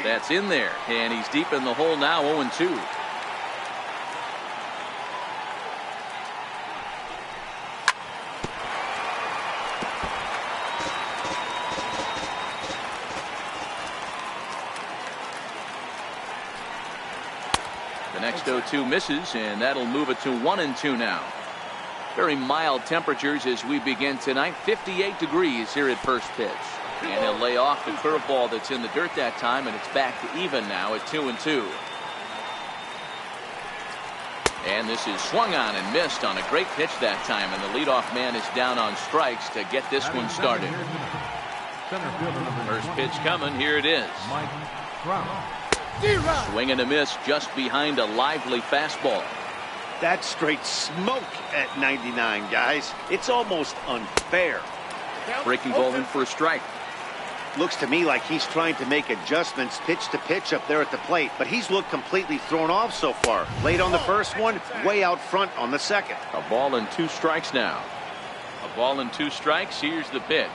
That's in there, and he's deep in the hole now, 0-2. The next 0-2 misses, and that'll move it to 1-2 now. Very mild temperatures as we begin tonight. 58 degrees here at first pitch. And he'll lay off the curveball that's in the dirt that time, and it's back to even now at 2-2. And this is swung on and missed on a great pitch that time, and the leadoff man is down on strikes to get this one started. First pitch coming, here it is. Mike Trout. Swing and a miss just behind a lively fastball. That's straight smoke at 99, guys. It's almost unfair. Breaking ball in for a strike. Looks to me like he's trying to make adjustments pitch to pitch up there at the plate, but he's looked completely thrown off so far. Late on the first one, way out front on the second. A ball and 2 strikes now. A ball and 2 strikes. Here's the pitch.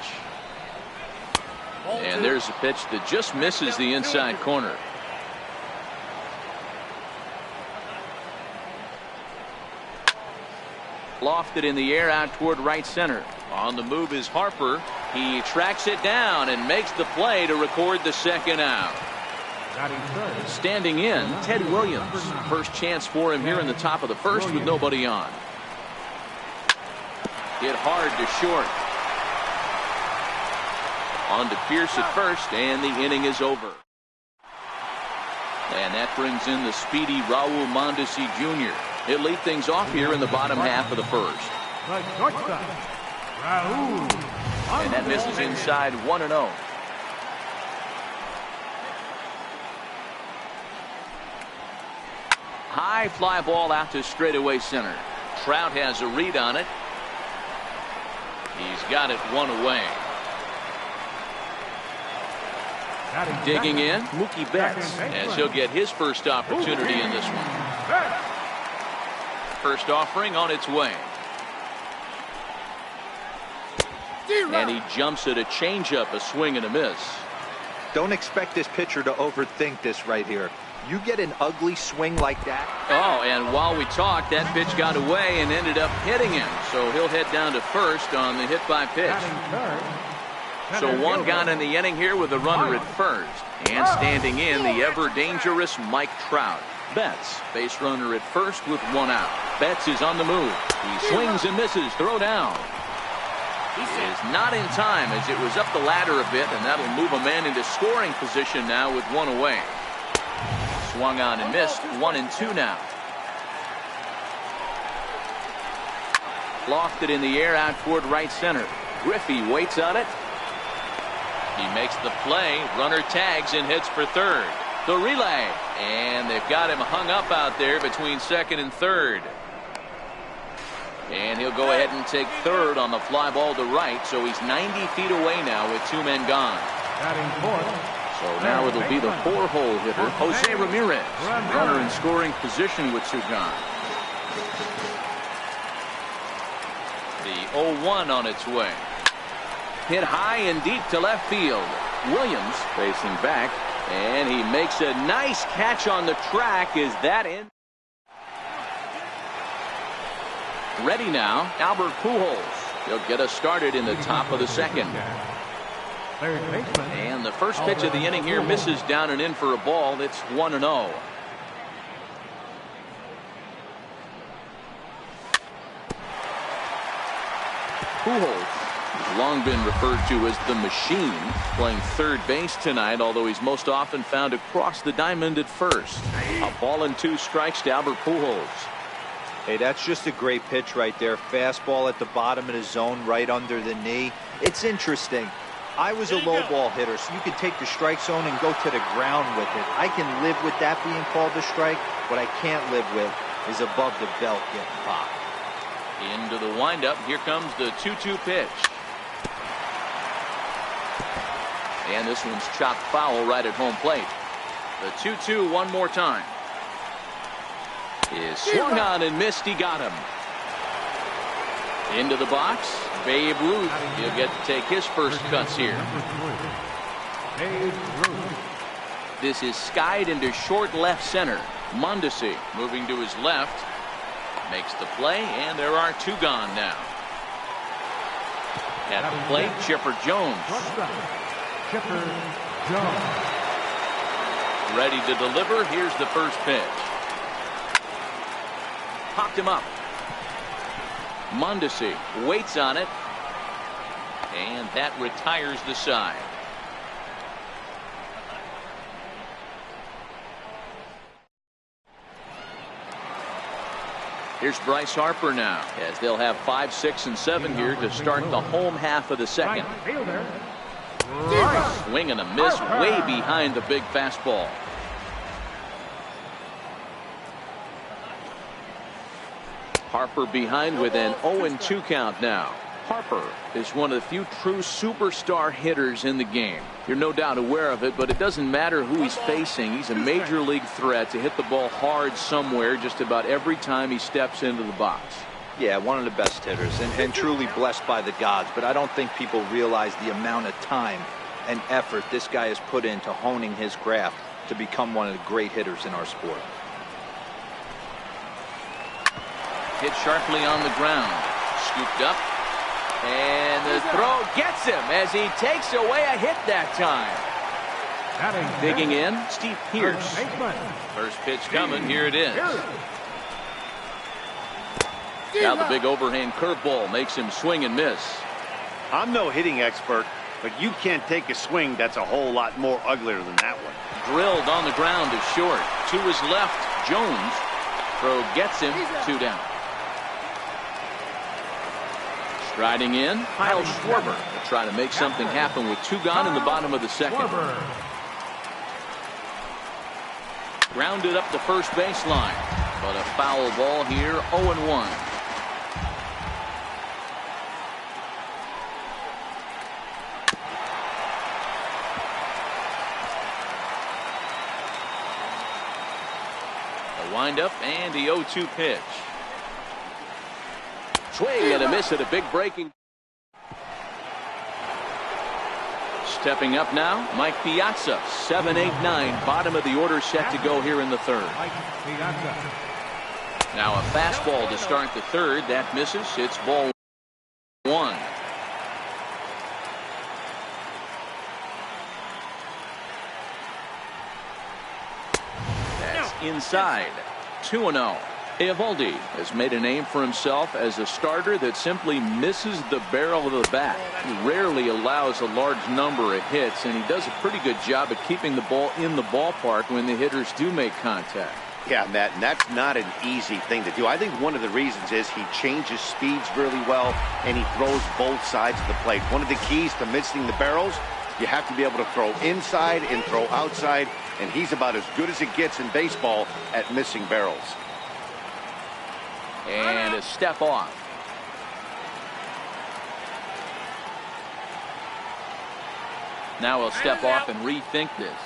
And there's a pitch that just misses the inside corner. Lofted in the air out toward right center. On the move is Harper. He tracks it down and makes the play to record the second out. Standing in, Ted Williams. First chance for him here in the top of the first with nobody on. Hit hard to short. On to Pierce at first, and the inning is over. And that brings in the speedy Raul Mondesi Jr. He'll lead things off here in the bottom half of the first. And that misses inside 1-0. High fly ball out to straightaway center. Trout has a read on it, He's got it one away. Digging in, Mookie Betts, as he'll get his first opportunity in this one. First offering on its way. And he jumps at a changeup, a swing and a miss. Don't expect this pitcher to overthink this right here. You get an ugly swing like that. Oh, and while we talked, that pitch got away and ended up hitting him. So he'll head down to first on the hit by pitch. So one gone in the inning here with a runner at first. And standing in, the ever-dangerous Mike Trout. Betts, base runner at first with one out. Betts is on the move. He swings and misses. Throw down. He is not in time as it was up the ladder a bit, and that'll move a man into scoring position now with one away. Swung on and missed. 1-2 now. Lofted in the air out toward right center. Griffey waits on it. He makes the play. Runner tags and heads for third. The relay. And they've got him hung up out there between second and third. And he'll go ahead and take third on the fly ball to right. So he's 90 feet away now with two men gone. So now it'll be the four-hole hitter, Jose Ramirez. Runner in scoring position with two gone. The 0-1 on its way. Hit high and deep to left field. Williams facing back, and he makes a nice catch on the track. Is that in? Ready now, Albert Pujols. He'll get us started in the top of the second. And the first pitch of the inning here misses down and in for a ball. It's 1-0. Pujols has long been referred to as the machine, playing third base tonight, although he's most often found across the diamond at first. A ball and two strikes to Albert Pujols. Hey, that's just a great pitch right there. Fastball at the bottom of the zone, right under the knee. It's interesting. I was a low ball hitter, so you could take the strike zone and go to the ground with it. I can live with that being called a strike. What I can't live with is above the belt getting popped. Into the windup. Here comes the 2-2 pitch. And this one's chopped foul right at home plate. The 2-2 one more time. Is swung on and missed. He got him. Into the box. Babe Ruth. He'll get to take his first cuts here. This is skied into short left center. Mondesi moving to his left. Makes the play, and there are two gone now. At the plate, Chipper Jones. Ready to deliver. Here's the first pitch. Popped him up. Mondesi waits on it, and that retires the side. Here's Bryce Harper now, as they'll have 5, 6, and 7 here to start the home half of the second. Swing and a miss way behind the big fastball. Harper behind with an 0-2 count now. Harper is one of the few true superstar hitters in the game. You're no doubt aware of it, but it doesn't matter who he's facing. He's a major league threat to hit the ball hard somewhere just about every time he steps into the box. Yeah, one of the best hitters and truly blessed by the gods, but I don't think people realize the amount of time and effort this guy has put into honing his craft to become one of the great hitters in our sport. Hit sharply on the ground. Scooped up. And the throw gets him as he takes away a hit that time. Digging in, Steve Pearce. First pitch coming. Here it is. Now the big overhand curveball makes him swing and miss. I'm no hitting expert, but you can't take a swing that's a whole lot more uglier than that one. Drilled on the ground to short. To his left, Jones. Throw gets him. 2 down. Striding in, Kyle Schwarber to try to make something happen with 2 gone in the bottom of the second. Grounded up the first baseline, but a foul ball here, 0-1. windup and the 0-2 pitch. Swing and a miss at a big breaking. Stepping up now, Mike Piazza, 7-8-9, bottom of the order set to go here in the third. Now a fastball to start the third. That misses. It's ball one. That's inside. 2-0. Eovaldi has made a name for himself as a starter that simply misses the barrel of the bat. He rarely allows a large number of hits, and he does a pretty good job at keeping the ball in the ballpark when the hitters do make contact. Yeah, Matt, and that's not an easy thing to do. I think one of the reasons is he changes speeds really well, and he throws both sides of the plate. One of the keys to missing the barrels, you have to be able to throw inside and throw outside, and he's about as good as it gets in baseball at missing barrels. And a step off. Now he'll step off and rethink this.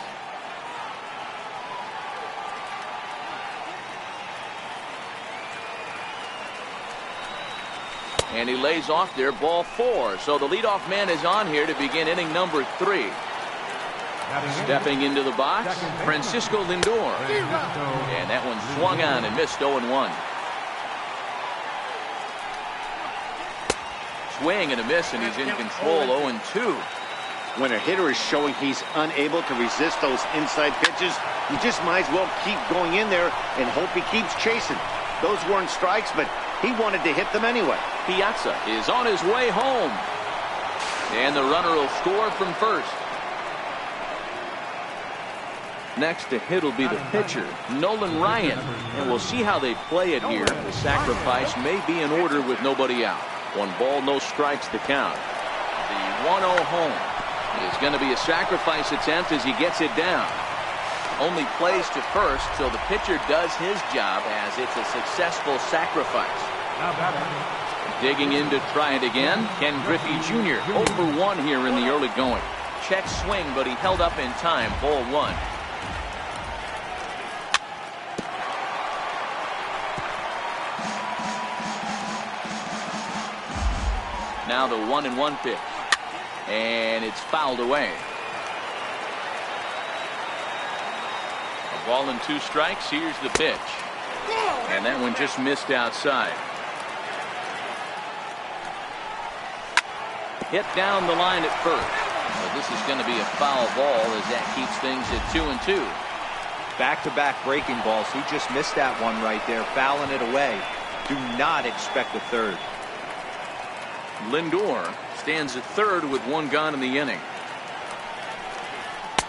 And he lays off there, ball four. So the leadoff man is on here to begin inning number 3. Stepping into the box, Francisco Lindor. And that one swung on and missed 0-1. Swing and a miss, and he's in control. 0-2. When a hitter is showing he's unable to resist those inside pitches, you just might as well keep going in there and hope he keeps chasing. Those weren't strikes, but he wanted to hit them anyway. Piazza is on his way home. And the runner will score from first. Next to hit will be the pitcher, Nolan Ryan. And we'll see how they play it here. The sacrifice may be in order with nobody out. 1 ball, no strikes to count. The 1-0 home is going to be a sacrifice attempt as he gets it down. Only plays to first, so the pitcher does his job as it's a successful sacrifice. Digging in to try it again, Ken Griffey Jr. 0-for-1 here in the early going. Check swing, but he held up in time. Ball 1. Now the 1-1 pitch. And it's fouled away. A ball and 2 strikes. Here's the pitch. And that one just missed outside. Hit down the line at first. But this is going to be a foul ball as that keeps things at 2-2. Back-to-back breaking balls. He just missed that one right there, fouling it away. Do not expect a third. Lindor stands at third with 1 gone in the inning.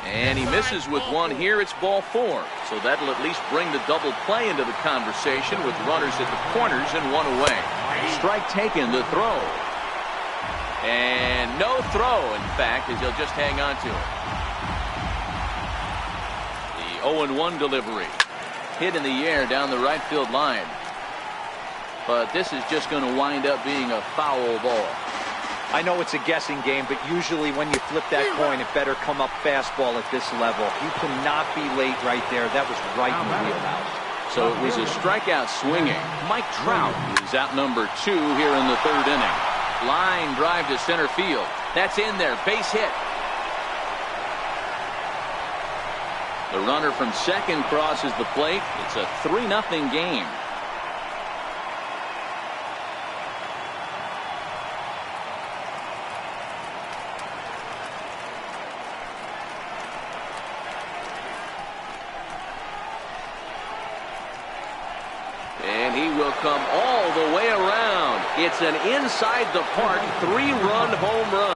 And he misses with 1 here. It's ball 4. So that'll at least bring the double play into the conversation with runners at the corners and 1 away. Strike taken, the throw. And no throw, in fact, as he'll just hang on to it. The 0-1 delivery. Hit in the air down the right field line. But this is just going to wind up being a foul ball. I know it's a guessing game, but usually when you flip that coin, it better come up fastball at this level. You cannot be late right there. That was right in the wheelhouse. So it was a strikeout swinging. Mike Trout is out number 2 here in the 3rd inning. Line drive to center field. That's in there. Base hit. The runner from second crosses the plate. It's a 3-0 game. And he will come all the way around. It's an inside the park 3-run home run.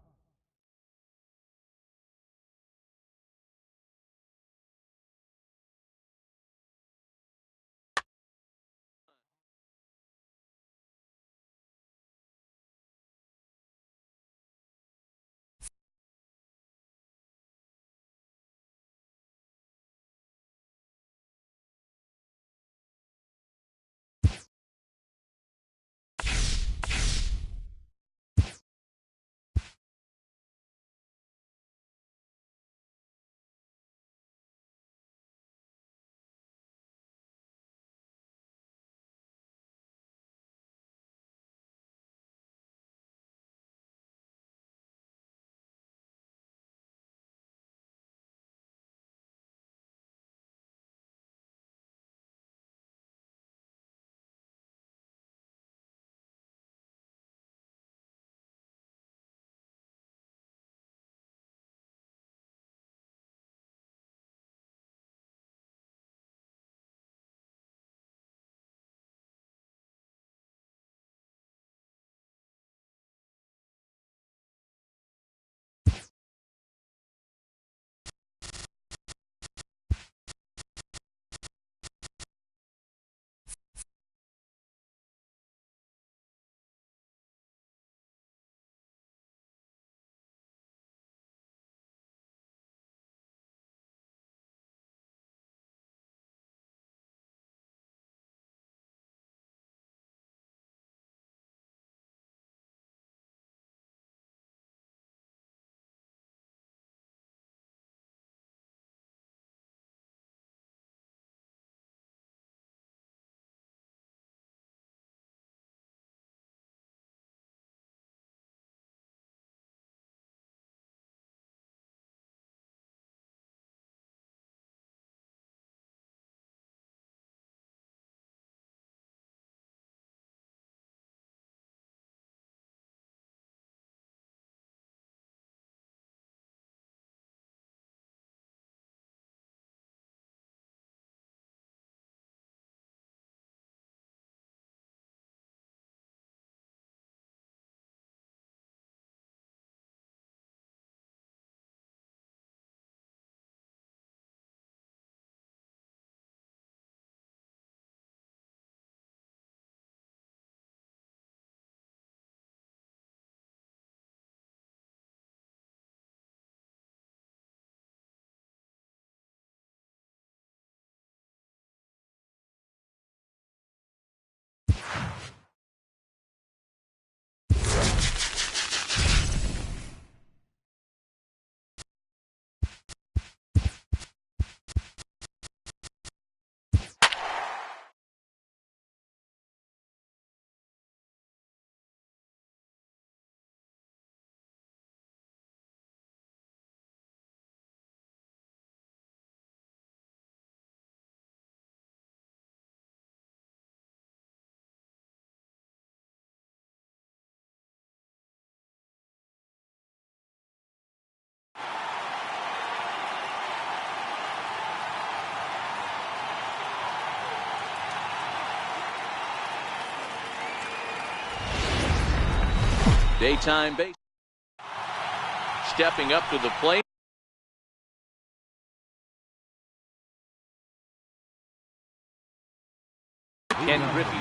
Daytime base. Stepping up to the plate. Ken Griffey.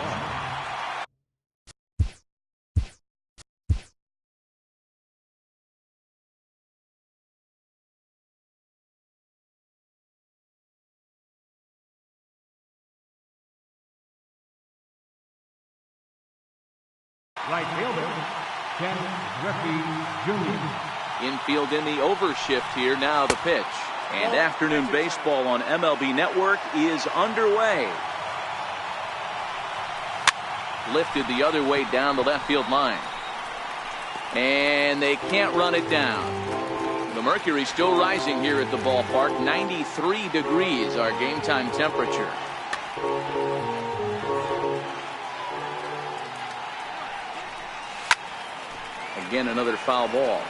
Right fielder, Ken Griffey Jr. Infield in the overshift here. Now the pitch. And afternoon baseball on MLB Network is underway. Lifted the other way down the left field line. And they can't run it down. The mercury still rising here at the ballpark. 93 degrees, our game time temperature. Again, another foul ball.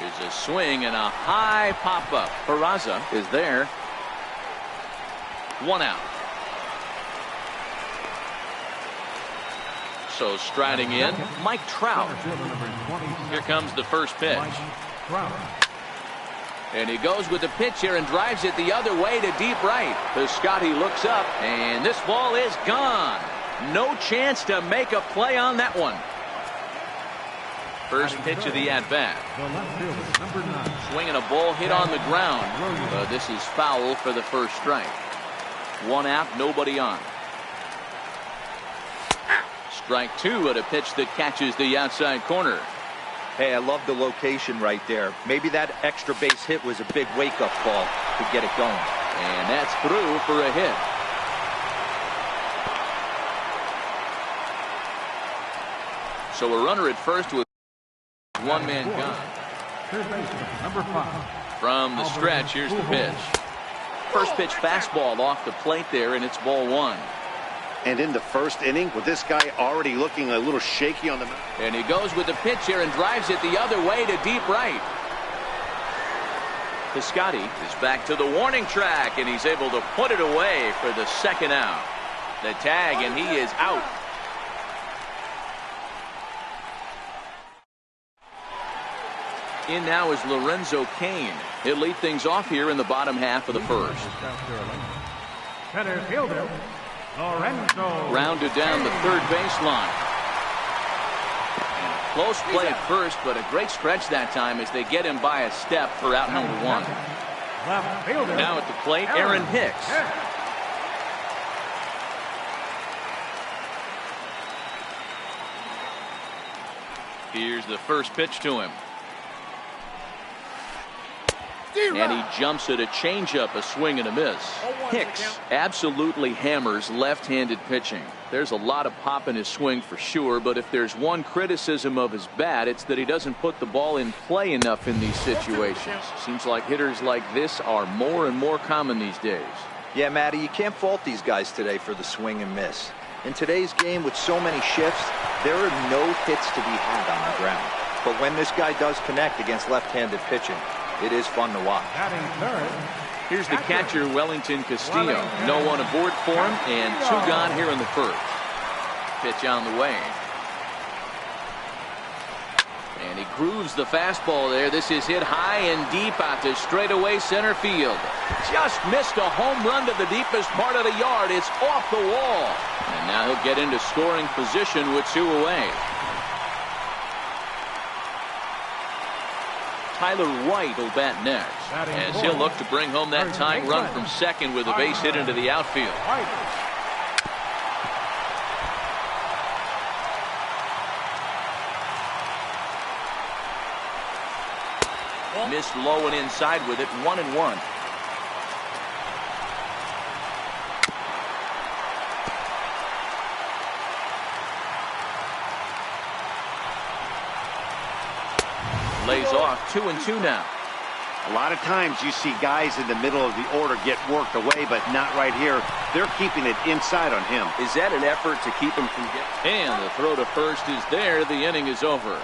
There's a swing and a high pop-up. Peraza is there. 1 out. So striding in, Mike Trout. Here comes the first pitch. And he goes with the pitch here and drives it the other way to deep right. Piscotty looks up, and this ball is gone. No chance to make a play on that one. First pitch of the at-bat. Swinging a ball hit on the ground. This is foul for the first strike. 1 out, nobody on. Strike 2 at a pitch that catches the outside corner. Hey, I love the location right there. Maybe that extra base hit was a big wake-up call to get it going. And that's through for a hit. So a runner at first with 1 man gone. Number 5. From the stretch, here's the pitch. First pitch fastball off the plate there, and it's ball 1. And in the first inning, with this guy already looking a little shaky on the mound. And he goes with the pitch here and drives it the other way to deep right. Piscotty is back to the warning track, and he's able to put it away for the second out. The tag, and he is out. In now is Lorenzo Cain. He'll lead things off here in the bottom half of the first. Center fielder, Lorenzo. Rounded down the third baseline. And a close play at first, but a great stretch that time as they get him by a step for out number 1. Left fielder. Now at the plate, Aaron Hicks. Here's the first pitch to him. And he jumps at a changeup, a swing and a miss. Hicks absolutely hammers left-handed pitching. There's a lot of pop in his swing for sure, but if there's one criticism of his bat, it's that he doesn't put the ball in play enough in these situations. Seems like hitters like this are more and more common these days. Yeah, Matty, you can't fault these guys today for the swing and miss. In today's game with so many shifts, there are no hits to be had on the ground. But when this guy does connect against left-handed pitching, it is fun to watch. Here's the catcher, Wellington Castillo. No one aboard for him, and 2 gone here in the first. Pitch on the way. And he grooves the fastball there. This is hit high and deep out to straightaway center field. Just missed a home run to the deepest part of the yard. It's off the wall. And now he'll get into scoring position with 2 away. Tyler White will bat next, as he'll look to bring home that tying run from second with a base hit into the outfield. Missed low and inside with it, 1-1. Lays off 2-2 now. A lot of times you see guys in the middle of the order get worked away, but not right here. They're keeping it inside on him. Is that an effort to keep him from getting? And the throw to first is there. The inning is over.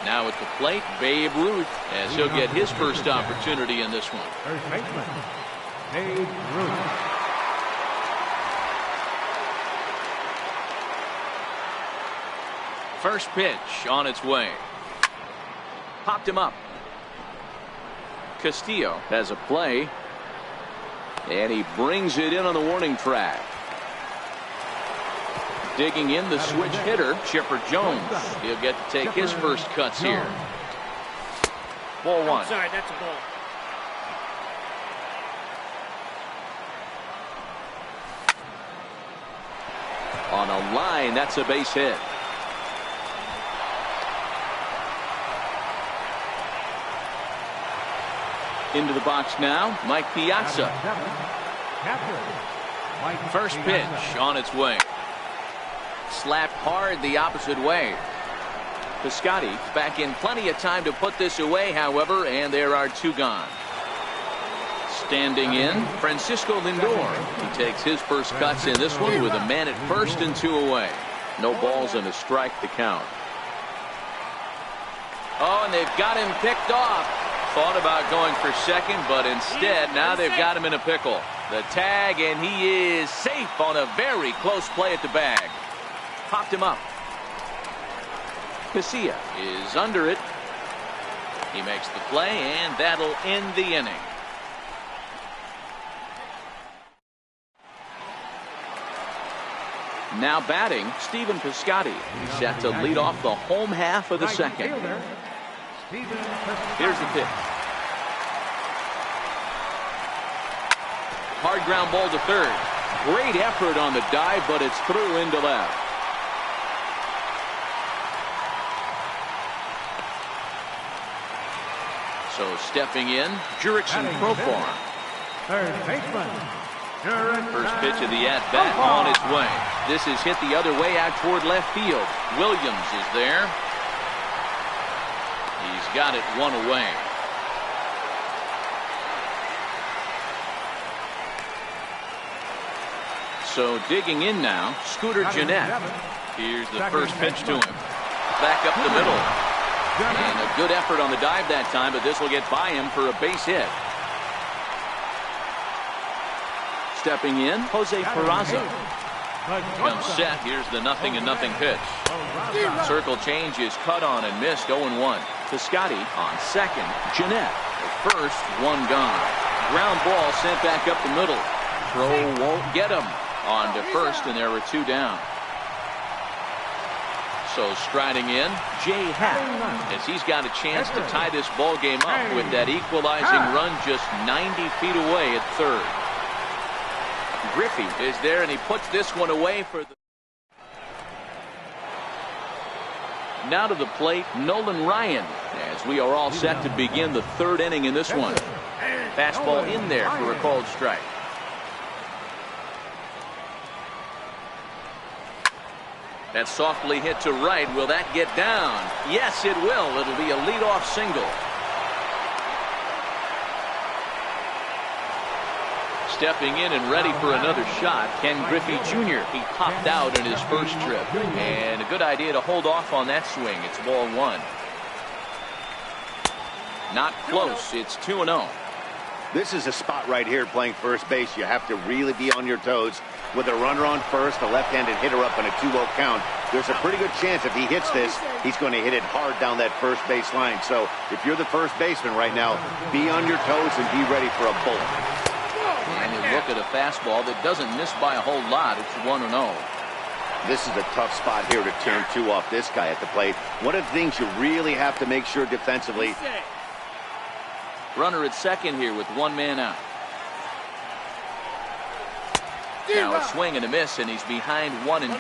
Now at the plate, Babe Ruth, as he'll get his first opportunity in this one. First baseman, Babe Ruth. First pitch on its way. Popped him up. Castillo has a play. And he brings it in on the warning track. Digging in the switch hitter, Chipper Jones. He'll get to take his first cuts here. Ball one. Sorry, that's a ball. On a line, that's a base hit. Into the box now, Mike Piazza. First pitch on its way. Slapped hard the opposite way. Piscotty back in plenty of time to put this away, however, and there are two gone. Standing in, Francisco Lindor. He takes his first cuts in this one with a man at first and two away. No balls and a strike to count. Oh, and they've got him picked off. Thought about going for second, but instead now they've got him in a pickle. The tag, and he is safe on a very close play at the bag. Popped him up. Casilla is under it. He makes the play, and that'll end the inning. Now batting, Stephen Piscotty. He's set to lead off the home half of the second. Here's the pitch. Hard ground ball to third. Great effort on the dive, but it's through into left. So stepping in, Jurickson Profar. Third baseman, First pitch of the at-bat on its way. This is hit the other way out toward left field. Williams is there. He's got it one away. So digging in now, Scooter Gennett. Here's the first pitch to him. Back up the middle. And a good effort on the dive that time, but this will get by him for a base hit. Stepping in, Jose Peraza. Comes set. Here's the 0-0 pitch. Circle change is cut on and missed. 0-1. Piscotty on second. Gennett. The first, one gone. Ground ball sent back up the middle. Throw won't get him. On to first, and there were two down. So striding in, Jay Happ, as he's got a chance to tie this ball game up with that equalizing run just 90 feet away at third. Griffey is there, and he puts this one away for the... Now to the plate, Nolan Ryan, as we are all set to begin the third inning in this one. Fastball in there for a called strike. That's softly hit to right. Will that get down? Yes, it will. It'll be a leadoff single. Stepping in and ready for another shot, Ken Griffey Jr. He popped out in his first trip. And a good idea to hold off on that swing. It's ball one. Not close. It's 2-0. This is a spot right here playing first base. You have to really be on your toes. With a runner on first, a left-handed hitter up on a 2-0 count, there's a pretty good chance if he hits this, he's going to hit it hard down that first base line. So if you're the first baseman right now, be on your toes and be ready for a bullet. And you look at a fastball that doesn't miss by a whole lot. It's 1-0. This is a tough spot here to turn two off this guy at the plate. One of the things you really have to make sure defensively. Runner at second here with one man out. Now a swing and a miss, and he's behind 1-2.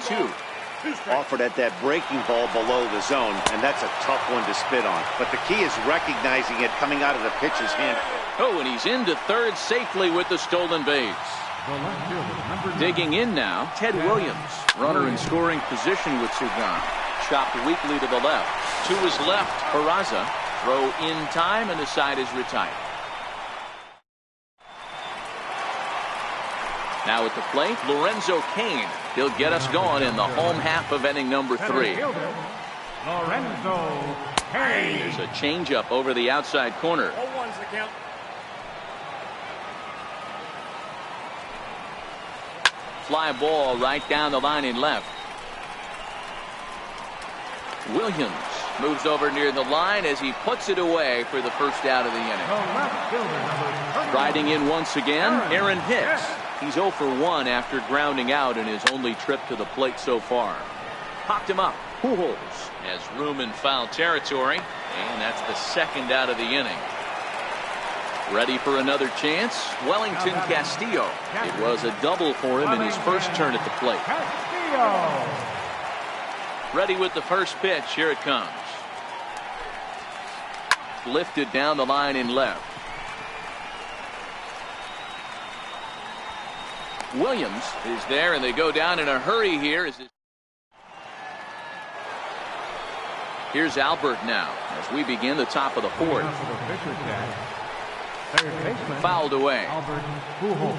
Offered at that breaking ball below the zone, and that's a tough one to spit on. But the key is recognizing it coming out of the pitcher's hand. Oh, and he's into third safely with the stolen base. Digging in now, Ted Williams. Runner in scoring position with two gone. Chopped weakly to the left. To his left, Peraza. Throw in time, and the side is retired. Now at the plate, Lorenzo Cain. He'll get us going in the home half of inning number 3. Lorenzo Hayes. There's a changeup over the outside corner. 0-1's the count. Fly ball right down the line in left. Williams moves over near the line as he puts it away for the first out of the inning. Riding in once again, Aaron Hicks. He's 0 for 1 after grounding out in his only trip to the plate so far. Popped him up. Pujols has room in foul territory, and that's the second out of the inning. Ready for another chance? Wellington Castillo. It was a double for him in his first turn at the plate. Castillo. Ready with the first pitch. Here it comes. Lifted down the line in left. Williams is there, and they go down in a hurry here. Here's Albert now as we begin the top of the fourth. Fouled away. Albert Pujols.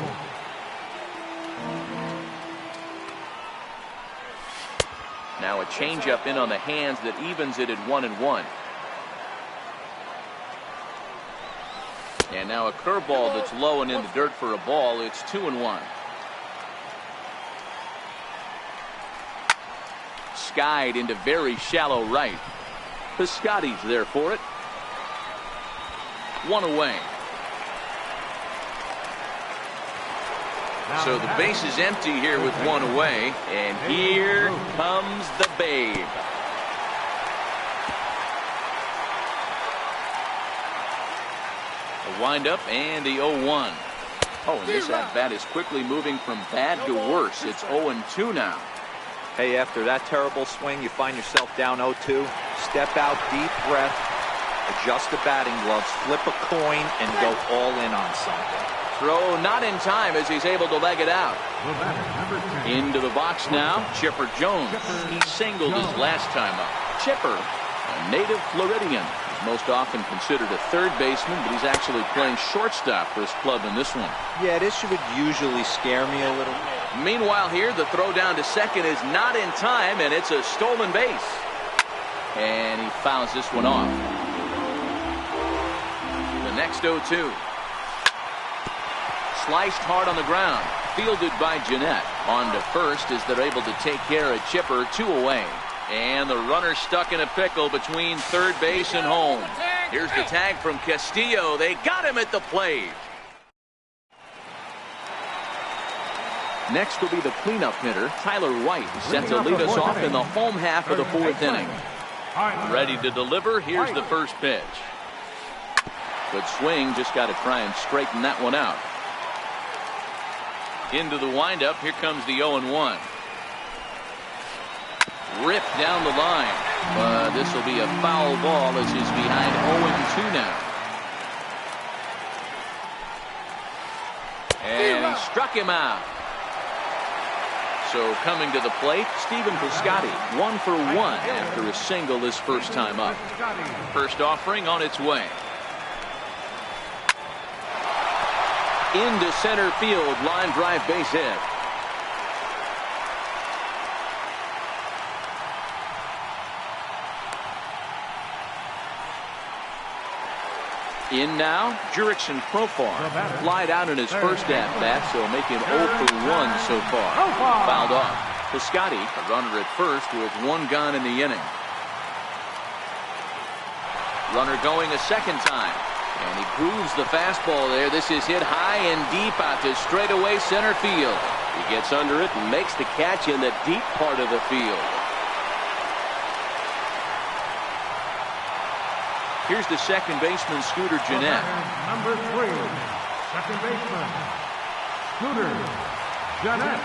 Now a changeup in on the hands that evens it at 1-1. And now a curveball that's low and in the dirt for a ball. It's 2-1. Skied into very shallow right. Piscotty's there for it. One away. So the base is empty here with one away, and here comes the Babe. A windup and the 0-1. Oh, and this at-bat is quickly moving from bad to worse. It's 0-2 now. Hey, after that terrible swing, you find yourself down 0-2. Step out, deep breath, adjust the batting gloves, flip a coin, and go all in on something. Throw not in time as he's able to leg it out. Into the box now, Chipper Jones. He singled his last time up. Chipper, a native Floridian. He's most often considered a third baseman, but he's actually playing shortstop for his club in this one. Yeah, this would usually scare me a little. Meanwhile here, the throw down to second is not in time, and it's a stolen base. And he fouls this one off. The next 0-2. Sliced hard on the ground. Fielded by Jeanette. On to first as they're able to take care of Chipper. 2 away. And the runner stuck in a pickle between third base and home. Here's the tag from Castillo. They got him at the plate. Next will be the cleanup hitter, Tyler White, set to lead us off in the home half of the fourth inning. Ready to deliver. Here's the first pitch. Good swing. Just got to try and straighten that one out. Into the windup. Here comes the 0-1. Ripped down the line. But this will be a foul ball as he's behind 0-2 now. And he struck him out. So coming to the plate, Stephen Piscotty, 1 for 1 after a single his first time up. First offering on its way. Into center field, line drive base hit. In now, Jurickson Profar. Flied out in his first at-bat, so making 0 for 1 so far. Fouled off. Piscotty, a runner at first with 1 gone in the inning. Runner going a second time. And he grooves the fastball there. This is hit high and deep out to straightaway center field. He gets under it and makes the catch in the deep part of the field. Here's the second baseman, Scooter Jeanette. Number 3, second baseman, Scooter Jeanette.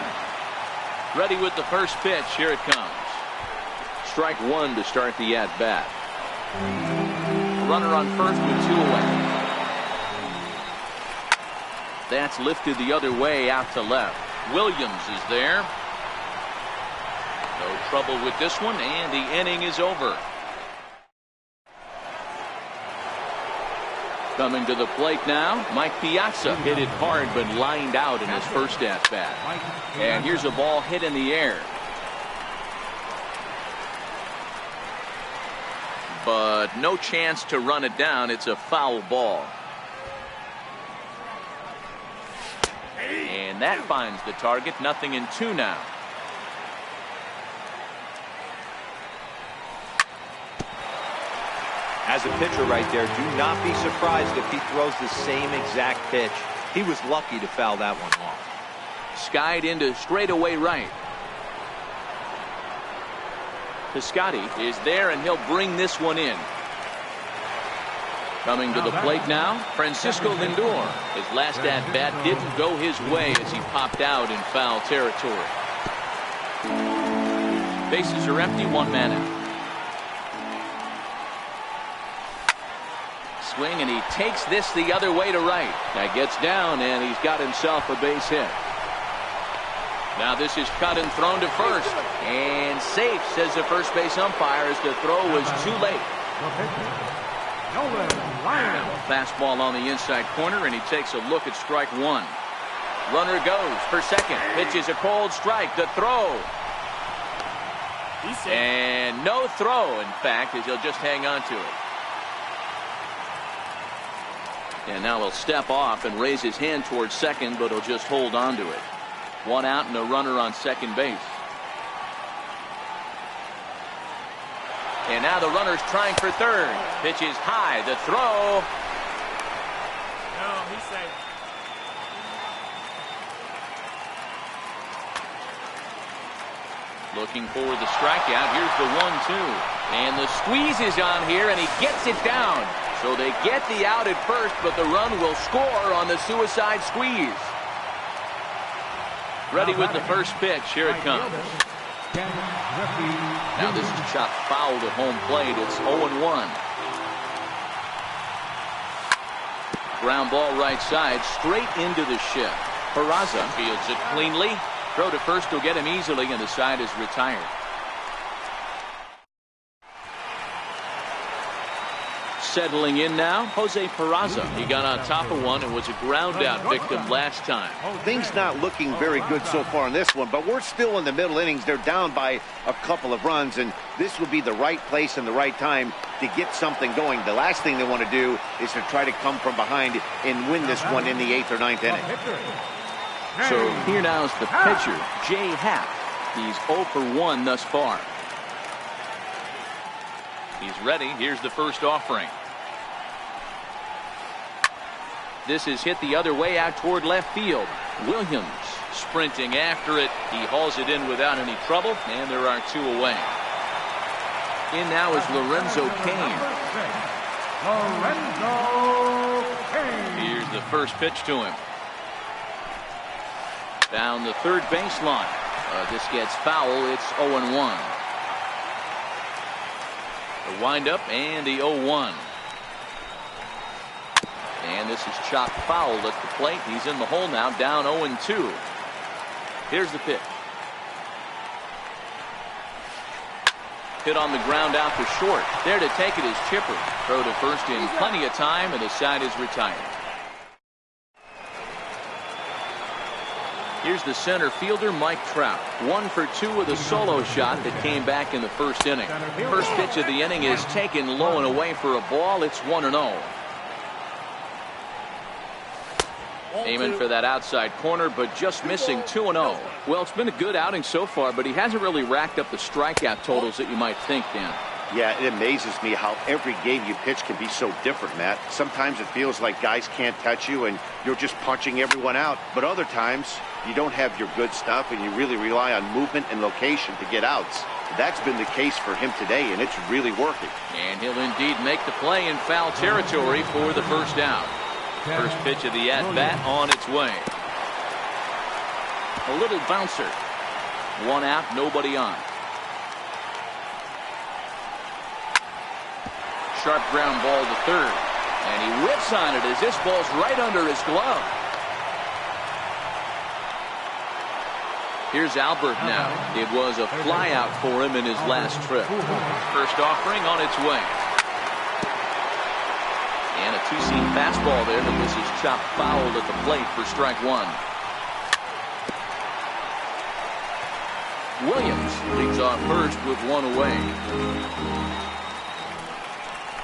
Ready with the first pitch. Here it comes. Strike 1 to start the at-bat. Runner on first with 2 away. That's lifted the other way out to left. Williams is there. No trouble with this one, and the inning is over. Coming to the plate now, Mike Piazza hit it hard but lined out in his first at-bat. And here's a ball hit in the air. but no chance to run it down. It's a foul ball. And that finds the target. 0-2 now. As a pitcher right there, do not be surprised if he throws the same exact pitch. He was lucky to foul that one off. Skied into straightaway right. Piscotty is there, and he'll bring this one in. Coming to the plate now, Francisco Lindor. His last at-bat didn't go his way as he popped out in foul territory. Bases are empty, 1 man out. Swing, and he takes this the other way to right. That gets down, and he's got himself a base hit. Now this is cut and thrown to first. And safe, says the first base umpire, as the throw was too late. Fastball on the inside corner, and he takes a look at strike one. Runner goes for second. Pitches a cold strike. The throw. And no throw, in fact, as he'll just hang on to it. And now he'll step off and raise his hand towards second, but he'll just hold on to it. 1 out and a runner on second base. And now the runner's trying for third. Pitch is high. The throw. No, he's safe. Looking for the strikeout. Here's the 1-2. And the squeeze is on here, and he gets it down. So they get the out at first, but the run will score on the suicide squeeze. Ready with the first pitch. Here it comes. Now this is chopped foul to home plate. It's 0-1. Ground ball right side, straight into the shift. Peraza fields it cleanly. Throw to first will get him easily, and the side is retired. Settling in now, Jose Peraza. He got on top of one and was a ground out victim last time. Things not looking very good so far in this one, but we're still in the middle innings. They're down by a couple of runs, and this would be the right place and the right time to get something going. The last thing they want to do is to try to come from behind and win this one in the 8th or 9th inning. So here now is the pitcher, Jay Happ. He's 0 for 1 thus far. He's ready. Here's the first offering. This is hit the other way out toward left field. Williams sprinting after it. He hauls it in without any trouble, and there are 2 away. In now is Lorenzo Cain. Here's the first pitch to him. Down the third baseline. This gets foul. It's 0-1. The windup and the 0-1. And this is chopped foul at the plate. He's in the hole now, down 0-2. Here's the pitch. Hit on the ground out to short. There to take it is Chipper. Throw to first in plenty of time, and the side is retired. Here's the center fielder, Mike Trout. 1 for 2 with a solo shot that came back in the first inning. First pitch of the inning is taken low and away for a ball. It's 1-0. Aiming for that outside corner, but just missing. 2-0. Well, it's been a good outing so far, but he hasn't really racked up the strikeout totals that you might think, Dan. Yeah, it amazes me how every game you pitch can be so different, Matt. Sometimes it feels like guys can't touch you and you're just punching everyone out. But other times you don't have your good stuff and you really rely on movement and location to get outs. That's been the case for him today, and it's really working. And he'll indeed make the play in foul territory for the first out. First pitch of the at-bat on its way. A little bouncer. 1 out, nobody on. Sharp ground ball to third. And he whips on it as this ball's right under his glove. Here's Albert now. It was a fly out for him in his last trip. First offering on its way. And a 2-seam fastball there, but this is chopped foul at the plate for strike 1. Williams leads off first with 1 away.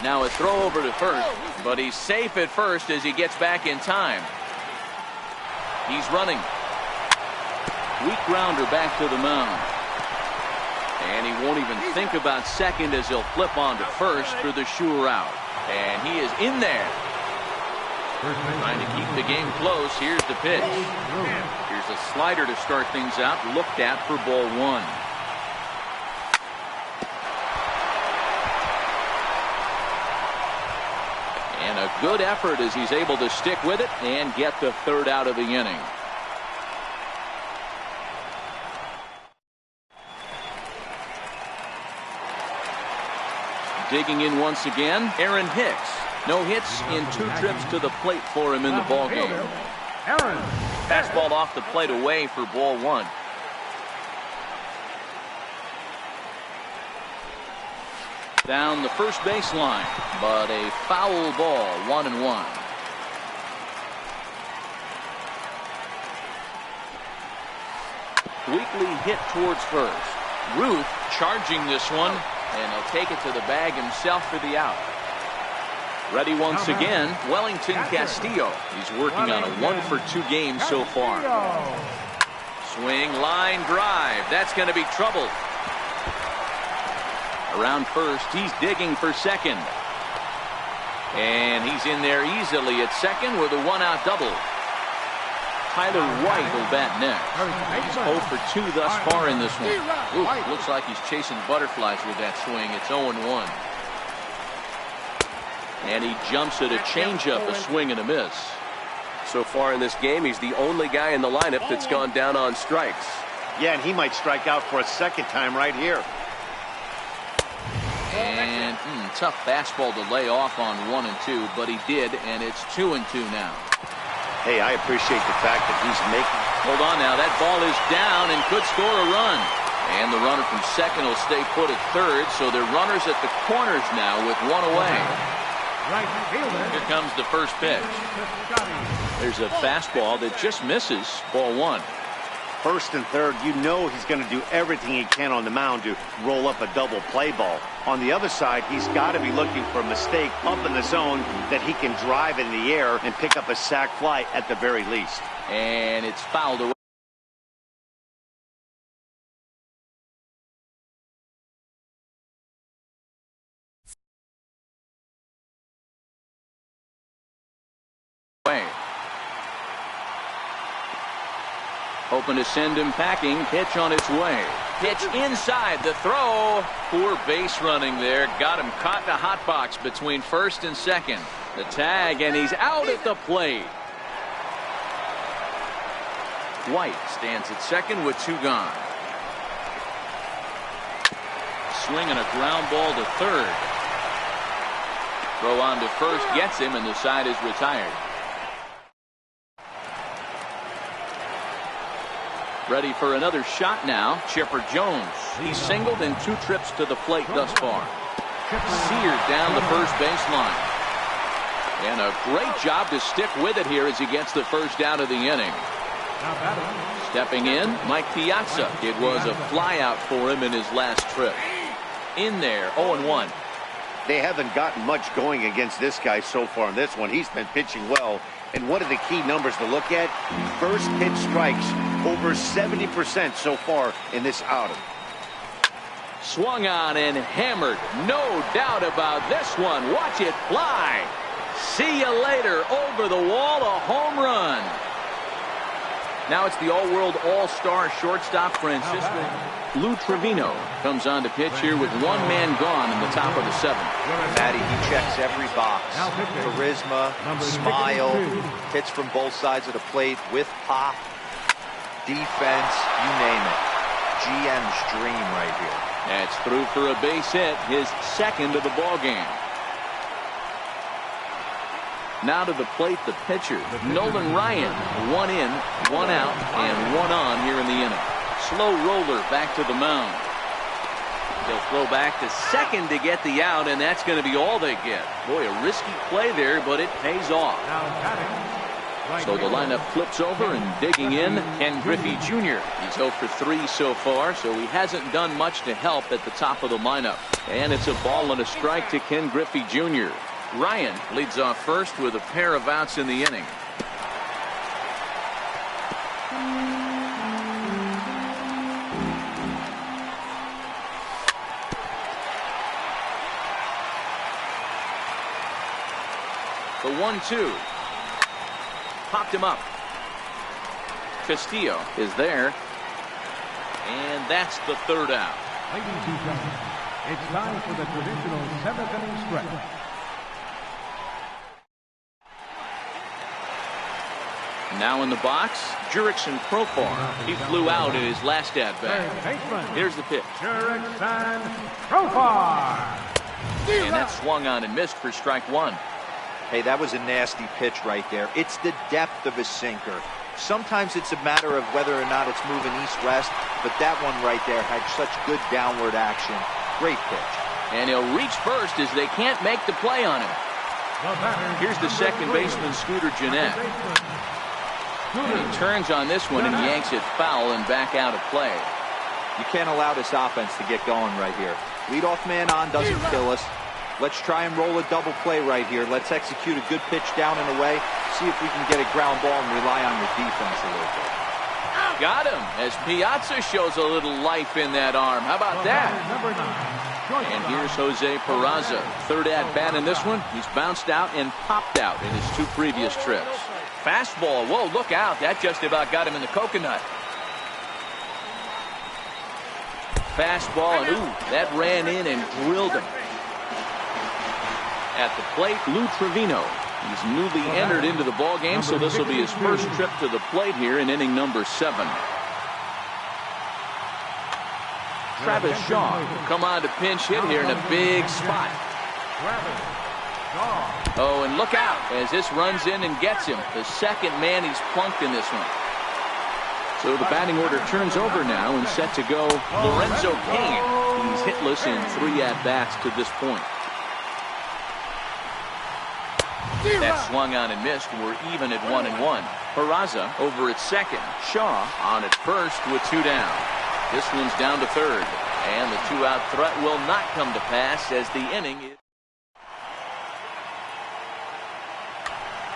Now a throw over to first, but he's safe at first as he gets back in time. He's running. Weak grounder back to the mound. And he won't even think about second as he'll flip on to first for the sure out. And he is in there. Trying to keep the game close. Here's the pitch. Here's a slider to start things out. Looked at for ball one. And a good effort as he's able to stick with it and get the third out of the inning. Digging in once again, Aaron Hicks. No hits in 2 trips to the plate for him in the ball game. Fastball off the plate away for ball one. Down the first baseline, but a foul ball, 1-1. Weakly hit towards first. Ruth charging this one, and he'll take it to the bag himself for the out. Ready once again, Wellington Castillo. He's working on a 1-for-2 game so far. Swing, line drive. That's going to be trouble. Around first, he's digging for second. And he's in there easily at second with a 1-out double. Tyler White will bat next. He's 0 for 2 thus far in this one. Ooh, looks like he's chasing butterflies with that swing. It's 0-1. And he jumps at a changeup, a swing and a miss. So far in this game, he's the only guy in the lineup that's gone down on strikes. Yeah, and he might strike out for a second time right here. And tough fastball to lay off on 1 and 2, but he did, and it's 2 and 2 now. Hey, I appreciate the fact that he's making. Hold on now, that ball is down and could score a run. And the runner from second will stay put at third, so they're runners at the corners now with 1 away. Here comes the first pitch. There's a fastball that just misses, ball one. First and third, you know he's going to do everything he can on the mound to roll up a double play ball. On the other side, he's got to be looking for a mistake up in the zone that he can drive in the air and pick up a sac fly at the very least. And it's fouled away. Hoping to send him packing. Pitch on its way. Pitch inside the throw. Poor base running there. Got him caught in a hot box between first and second. The tag, and he's out at the plate. White stands at second with 2 gone. Swinging a ground ball to third. Throw on to first gets him, and the side is retired. Ready for another shot now, Chipper Jones. He's singled in 2 trips to the plate thus far. Seared down the first baseline. And a great job to stick with it here as he gets the first out of the inning. Stepping in, Mike Piazza. It was a flyout for him in his last trip. In there, 0-1. They haven't gotten much going against this guy so far in this one. He's been pitching well. And one of the key numbers to look at, first pitch strikes over 70% so far in this outing. Swung on and hammered. No doubt about this one. Watch it fly. See you later. Over the wall, a home run. Now it's the all-world all-star shortstop Francisco Lou Trevino comes on to pitch here with 1 man gone in the top of the 7th. Matty, he checks every box. Charisma, smile, hits from both sides of the plate with pop, defense, you name it. GM's dream right here. That's through for a base hit, his 2nd of the ball game. Now to the plate, the pitcher, Nolan Ryan. 1 in, 1 out, and 1 on here in the inning. Slow roller back to the mound. They'll throw back to second to get the out, and that's going to be all they get. Boy, a risky play there, but it pays off. So the lineup flips over, and digging in, Ken Griffey Jr. He's 0 for 3 so far, so he hasn't done much to help at the top of the lineup. And it's a ball and a strike to Ken Griffey Jr. Ryan leads off first with a pair of outs in the inning. The 1-2. Popped him up. Castillo is there. And that's the third out. Ladies and gentlemen, it's time for the traditional 7th inning stretch. Now in the box, Jurickson Profar. He flew out in his last at-bat. Here's the pitch. Jurickson Profar. And that swung on and missed for strike one. Hey, that was a nasty pitch right there. It's the depth of a sinker. Sometimes it's a matter of whether or not it's moving east-west, but that one right there had such good downward action. Great pitch. And he'll reach first as they can't make the play on him. Here's the second baseman, Scooter Gennett. And he turns on this one and yanks it foul and back out of play. You can't allow this offense to get going right here. Leadoff man on doesn't kill us. Let's try and roll a double play right here. Let's execute a good pitch down and away. See if we can get a ground ball and rely on your defense a little bit. Got him as Piazza shows a little life in that arm. How about that? And here's Jose Peraza. Third at bat in this one. He's bounced out and popped out in his two previous trips. Fastball. Whoa, look out. That just about got him in the coconut. Fastball, and ooh, that ran in and drilled him. At the plate, Lou Trevino. He's newly entered into the ball game, so this will be his first trip to the plate here in inning number 7. Travis Shaw come on to pinch hit here in a big spot. Oh, and look out as this runs in and gets him. The second man he's plunked in this one. So the batting order turns over now and set to go Lorenzo Cain. He's hitless in 3 at-bats to this point. That swung on and missed. We're even at 1-1. Peraza over at second. Shaw on at first with 2 down. This one's down to third. And the 2-out threat will not come to pass as the inning is.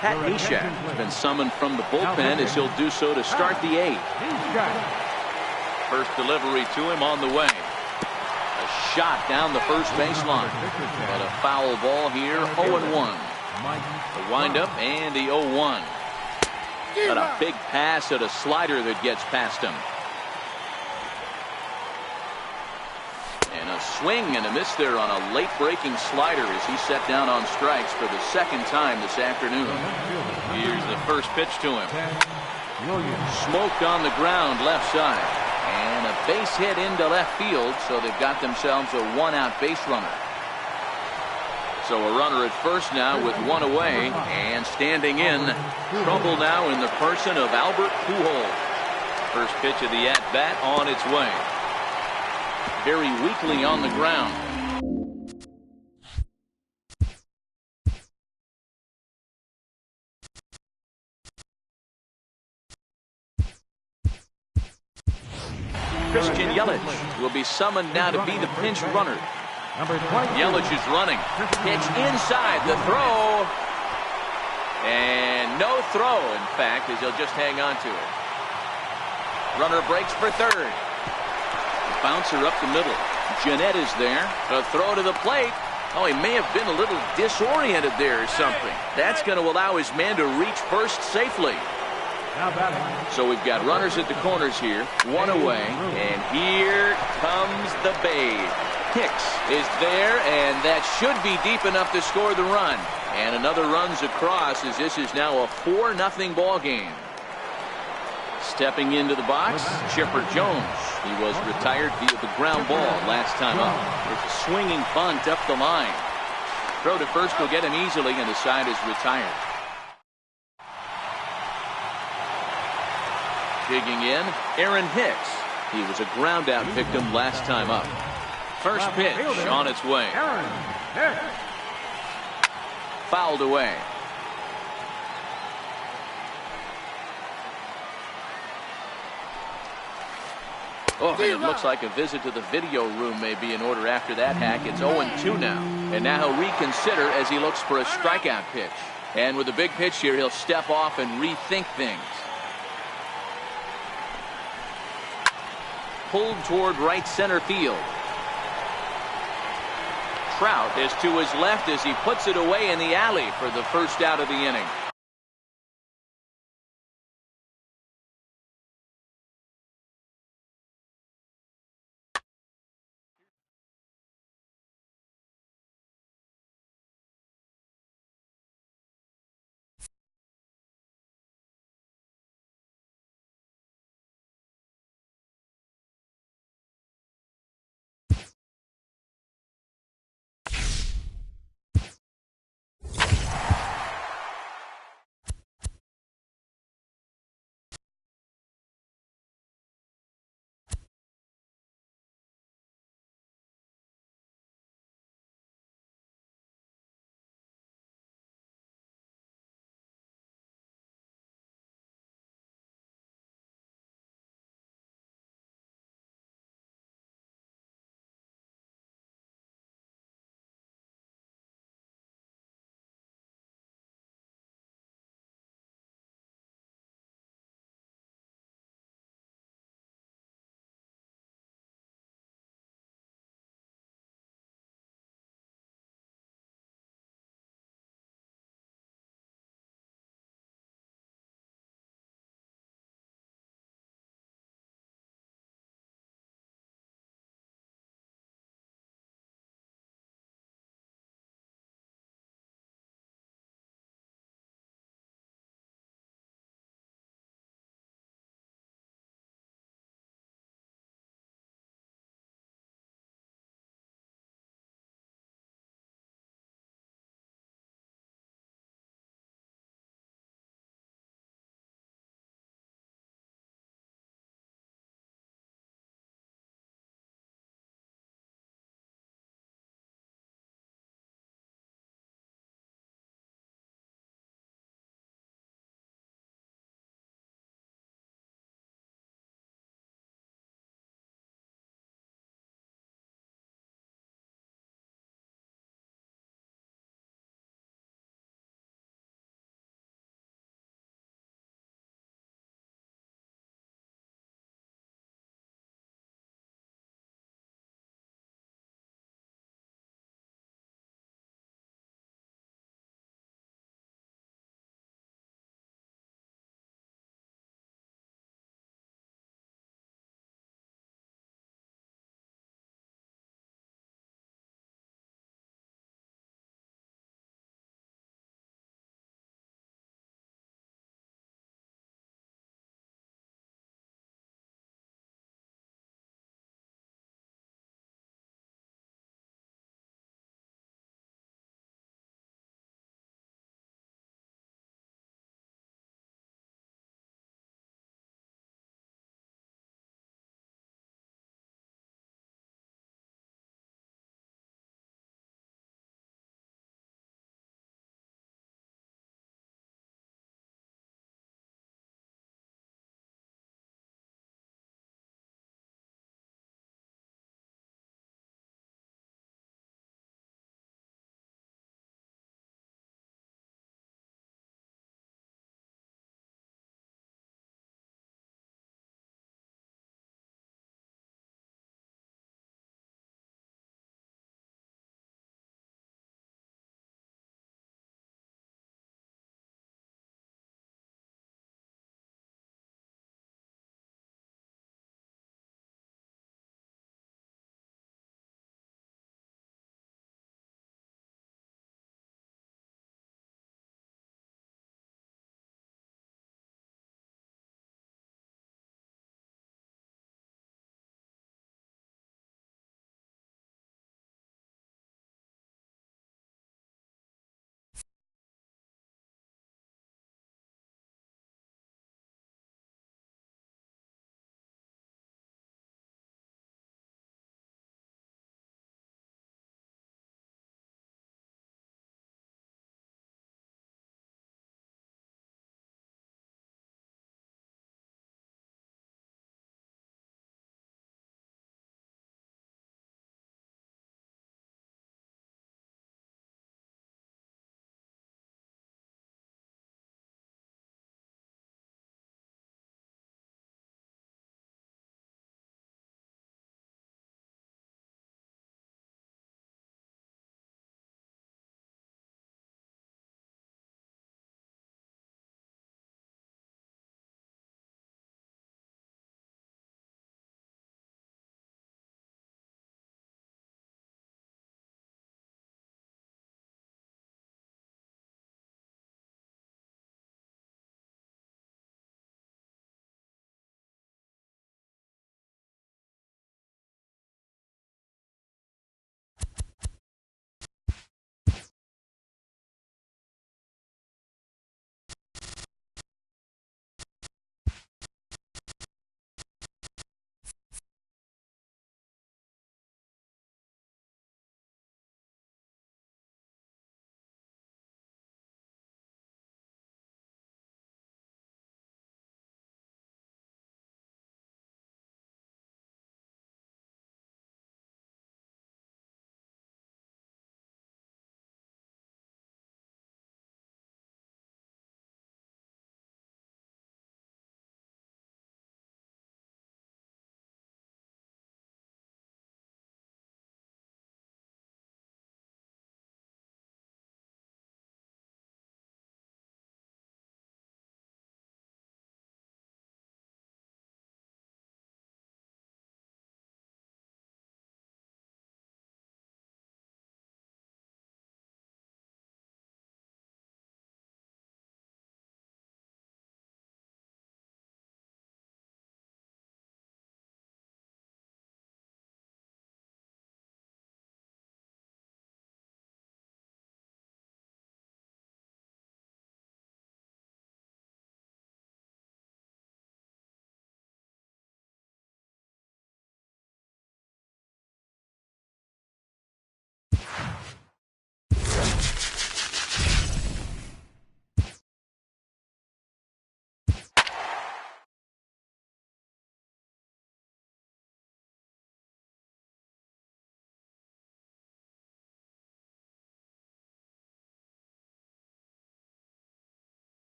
Pat Neshek has been summoned from the bullpen as he'll do so to start the 8th. First delivery to him on the way. A shot down the first baseline. But a foul ball here, 0-1. The windup and the 0-1. Got a big pass at a slider that gets past him. And a swing and a miss there on a late breaking slider as he set down on strikes for the second time this afternoon. Here's the first pitch to him. Smoked on the ground left side. And a base hit into left field, so they've got themselves a 1-out base runner. So a runner at first now with 1 away, and standing in trouble now in the person of Albert Pujols. First pitch of the at-bat on its way. Very weakly on the ground. Christian Yelich will be summoned now to be the pinch runner. Yelich is running. Pitch inside the throw. And no throw, in fact, as he'll just hang on to it. Runner breaks for third. Bouncer up the middle. Gennett is there. A throw to the plate. Oh, he may have been a little disoriented there or something. That's going to allow his man to reach first safely. So we've got runners at the corners here. 1 away. And here comes the Babe. Hicks is there, and that should be deep enough to score the run. And another run's across as this is now a 4-0 ball game. Stepping into the box, Chipper Jones. He was retired via the ground ball last time up. It's a swinging bunt up the line. Throw to first will get him easily, and the side is retired. Digging in, Aaron Hicks. He was a ground-out victim last time up. First pitch on its way. Fouled away. Oh, and it looks like a visit to the video room may be in order after that hack. It's 0-2 now. And now he'll reconsider as he looks for a strikeout pitch. And with a big pitch here, he'll step off and rethink things. Pulled toward right center field. Trout is to his left as he puts it away in the alley for the first out of the inning.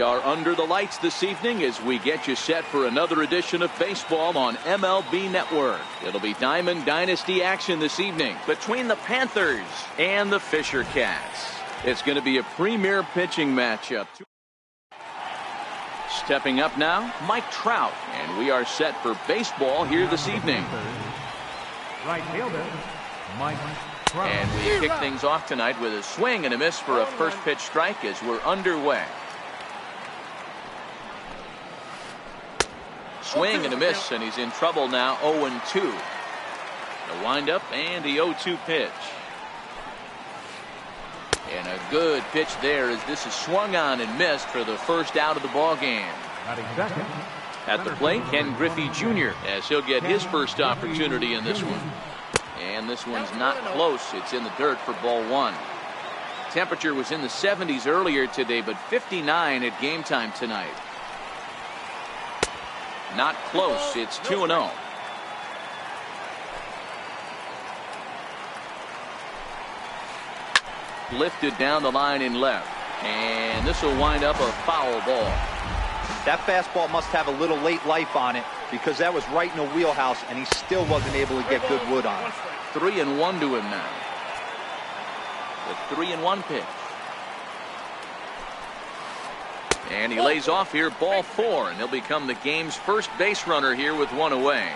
We are under the lights this evening as we get you set for another edition of baseball on MLB Network. It'll be Diamond Dynasty action this evening between the Panthers and the Fisher Cats. It's going to be a premier pitching matchup. Stepping up now, Mike Trout, and we are set for baseball here this evening. Right fielder, Mike Trout. And we kick things off tonight with a swing and a miss for a first pitch strike as we're underway. Swing and a miss, and he's in trouble now. 0-2. The windup and the 0-2 pitch. And a good pitch there as this is swung on and missed for the first out of the ball game. At the plate, Ken Griffey Jr. as he'll get his first opportunity in this one. And this one's not close. It's in the dirt for ball one. Temperature was in the 70s earlier today, but 59 at game time tonight. Not close. It's 2-0. Lifted down the line in left, and this will wind up a foul ball. That fastball must have a little late life on it because that was right in the wheelhouse and he still wasn't able to get good wood on it. 3-1 to him now. The 3-1 pitch. And he lays off here, ball four, and he'll become the game's first base runner here with one away.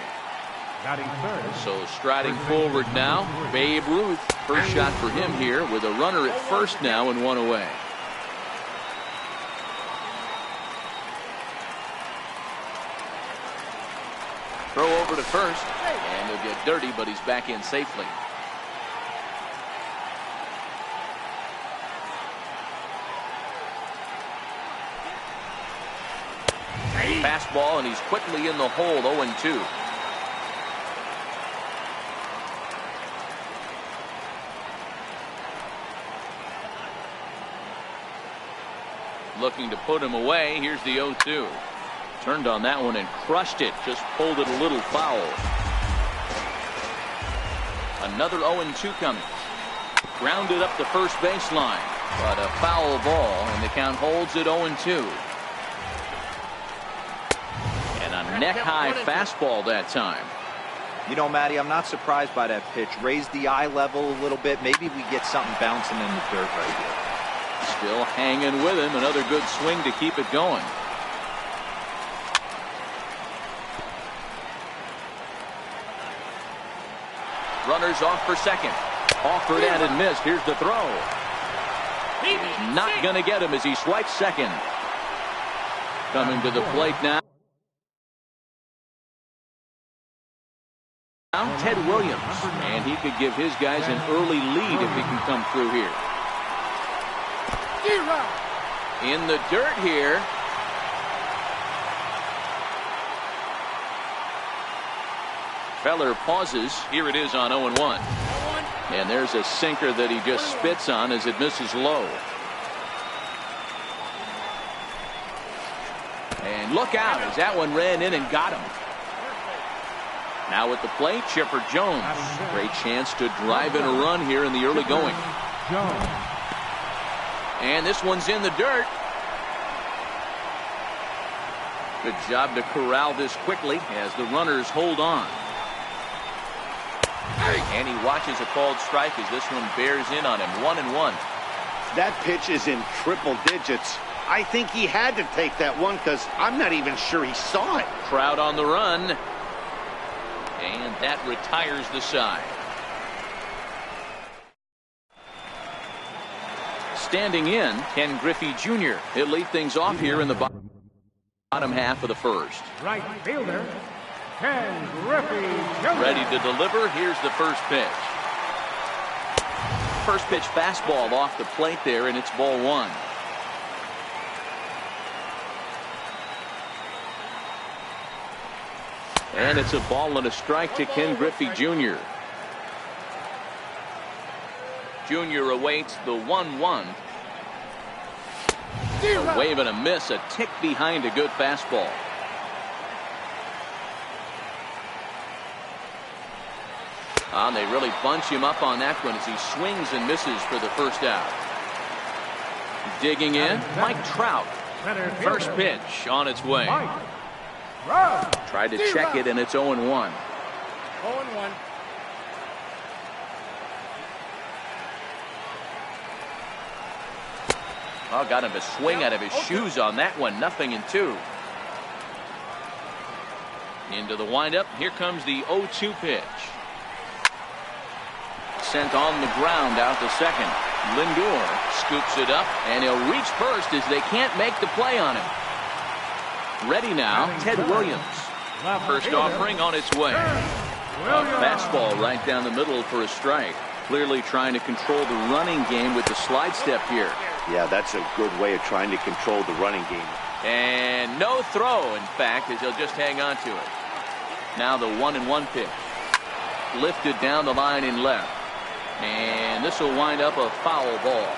So striding forward now, Babe Ruth. First shot for him here with a runner at first now and one away. Throw over to first, and he'll get dirty, but he's back in safely. Fastball, and he's quickly in the hole. 0-2. Looking to put him away. Here's the 0-2. Turned on that one and crushed it. Just pulled it a little foul. Another 0-2 coming. Grounded up the first baseline, but a foul ball, and the count holds at 0-2. And a neck-high fastball that time. You know, Matty, I'm not surprised by that pitch. Raise the eye level a little bit. Maybe we get something bouncing in the dirt right here. Still hanging with him. Another good swing to keep it going. Runners off for second. Offered and missed. Here's the throw. Not going to get him as he swipes second. Coming to the plate now. Ted Williams. And he could give his guys an early lead if he can come through here. In the dirt here. Feller pauses. Here it is on 0-1. And there's a sinker that he just spits on as it misses low. And look out as that one ran in and got him. Now at the plate, Chipper Jones. Great chance to drive in a run here in the early going. And this one's in the dirt. Good job to corral this quickly as the runners hold on. And he watches a called strike as this one bears in on him. 1-1. That pitch is in triple digits. I think he had to take that one because I'm not even sure he saw it. Trout on the run. And that retires the side. Standing in, Ken Griffey Jr. He'll lead things off here in the bottom half of the first. Right fielder, Ken Griffey Jr. Ready to deliver. Here's the first pitch. First pitch fastball off the plate there, and it's ball one. And it's a ball and a strike to Ken Griffey Jr. Jr. awaits the 1-1. A wave and a miss, a tick behind a good fastball. They really bunch him up on that one as he swings and misses for the first out. Digging in, Mike Trout. center First fielder, pitch on its way. Mike Trout. Tried to check it, and it's 0-1. 0-1. Oh, got him to swing out of his shoes on that one. 0-2. Into the windup. Here comes the 0-2 pitch. Sent on the ground out to second. Lindor scoops it up, and he'll reach first as they can't make the play on him. Ready now, Ted Williams. First offering on its way. A fastball right down the middle for a strike. Clearly trying to control the running game with the slide step here. Yeah, that's a good way of trying to control the running game. And no throw, in fact, as he'll just hang on to it. Now the 1-1 pitch. Lifted down the line in left. And this will wind up a foul ball.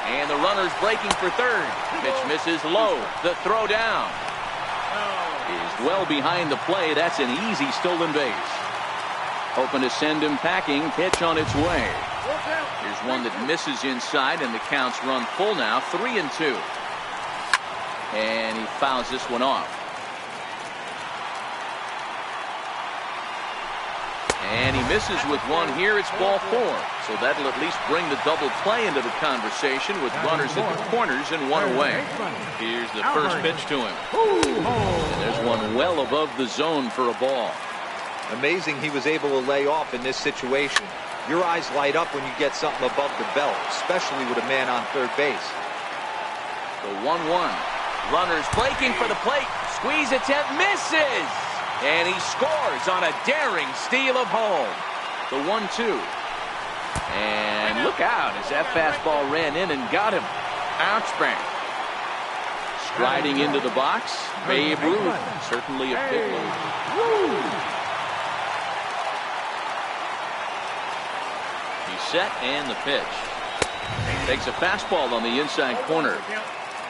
And the runner's breaking for third. Pitch misses low. The throw down is well behind the play. That's an easy stolen base. Hoping to send him packing. Pitch on its way. Here's one that misses inside, and the count's run full now. 3-2. And he fouls this one off. And he misses with one here. It's ball 4. So that'll at least bring the double play into the conversation with runners at the corners and one away. Here's the first pitch to him. And there's one well above the zone for a ball. Amazing he was able to lay off in this situation. Your eyes light up when you get something above the belt, especially with a man on third base. The 1-1. Runners breaking for the plate. Squeeze attempt misses. And he scores on a daring steal of home. The 1-2. And look out as that fastball ran in and got him. Bounce back. Striding into the box, Babe Ruth. Certainly a big move. He's set and the pitch. Takes a fastball on the inside corner.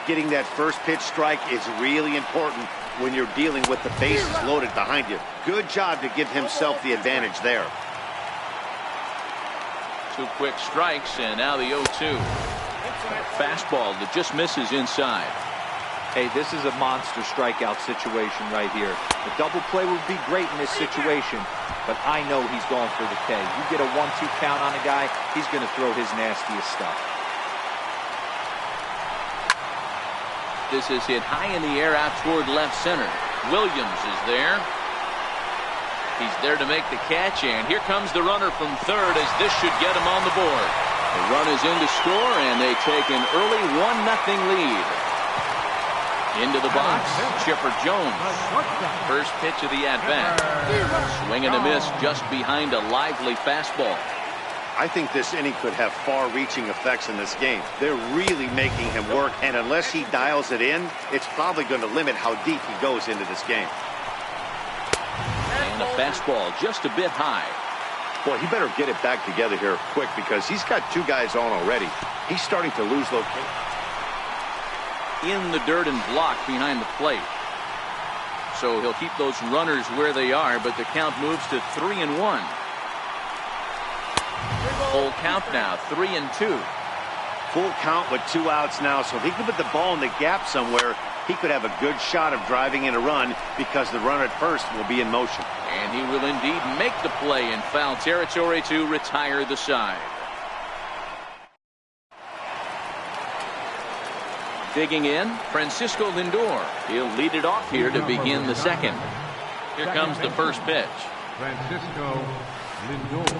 Getting that first pitch strike is really important when you're dealing with the bases loaded behind you. Good job to give himself the advantage there. 2 quick strikes, and now the 0-2. Fastball that just misses inside. Hey, this is a monster strikeout situation right here. The double play would be great in this situation, but I know he's going for the K. You get a 1-2 count on a guy, he's going to throw his nastiest stuff. This is hit high in the air out toward left center. Williams is there. He's there to make the catch, and here comes the runner from third as this should get him on the board. The run is in to score, and they take an early 1-0 lead. Into the box, Chipper Jones. First pitch of the at-bat. Swing and a miss just behind a lively fastball. I think this inning could have far-reaching effects in this game. They're really making him work, and unless he dials it in, it's probably going to limit how deep he goes into this game. And a fastball just a bit high. Boy, he better get it back together here quick because he's got 2 guys on already. He's starting to lose location. In the dirt and blocked behind the plate. So he'll keep those runners where they are, but the count moves to 3-1. Full count now, 3-2. Full count with 2 outs now, so if he can put the ball in the gap somewhere, he could have a good shot of driving in a run because the runner at first will be in motion. And he will indeed make the play in foul territory to retire the side. Digging in, Francisco Lindor. He'll lead it off here to begin the second. Here comes the first pitch. Francisco Lindor.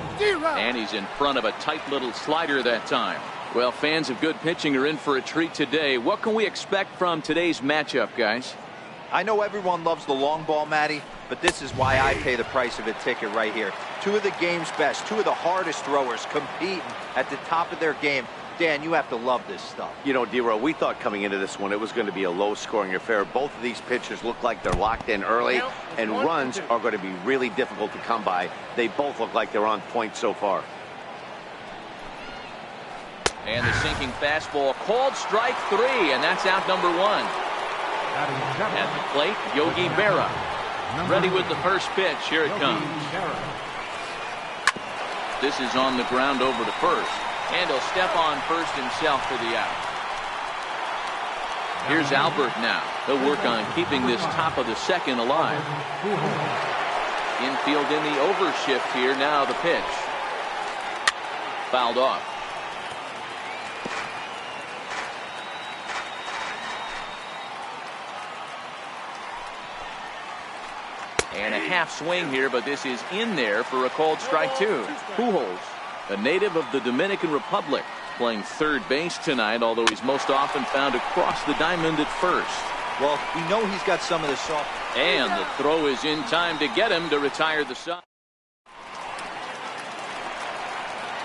And he's in front of a tight little slider that time. Well, fans of good pitching are in for a treat today. What can we expect from today's matchup, guys? I know everyone loves the long ball, Matty, but this is why I pay the price of a ticket right here. 2 of the game's best, 2 of the hardest throwers competing at the top of their game. Dan, you have to love this stuff. You know, D-Row, we thought coming into this one it was going to be a low-scoring affair. Both of these pitchers look like they're locked in early, and runs are going to be really difficult to come by. They both look like they're on point so far. And the sinking fastball called strike 3, and that's out number 1. At the plate, Yogi Berra. Ready with the first pitch. Here it comes. This is on the ground over to first. And he'll step on first himself for the out. Here's Albert now. He'll work on keeping this top of the second alive. Infield in the overshift here. Now the pitch. Fouled off. And a half swing here, but this is in there for a called strike two. Pujols, a native of the Dominican Republic, playing third base tonight, although he's most often found across the diamond at first. Well, we know he's got some of the soft. And the throw is in time to get him to retire the side.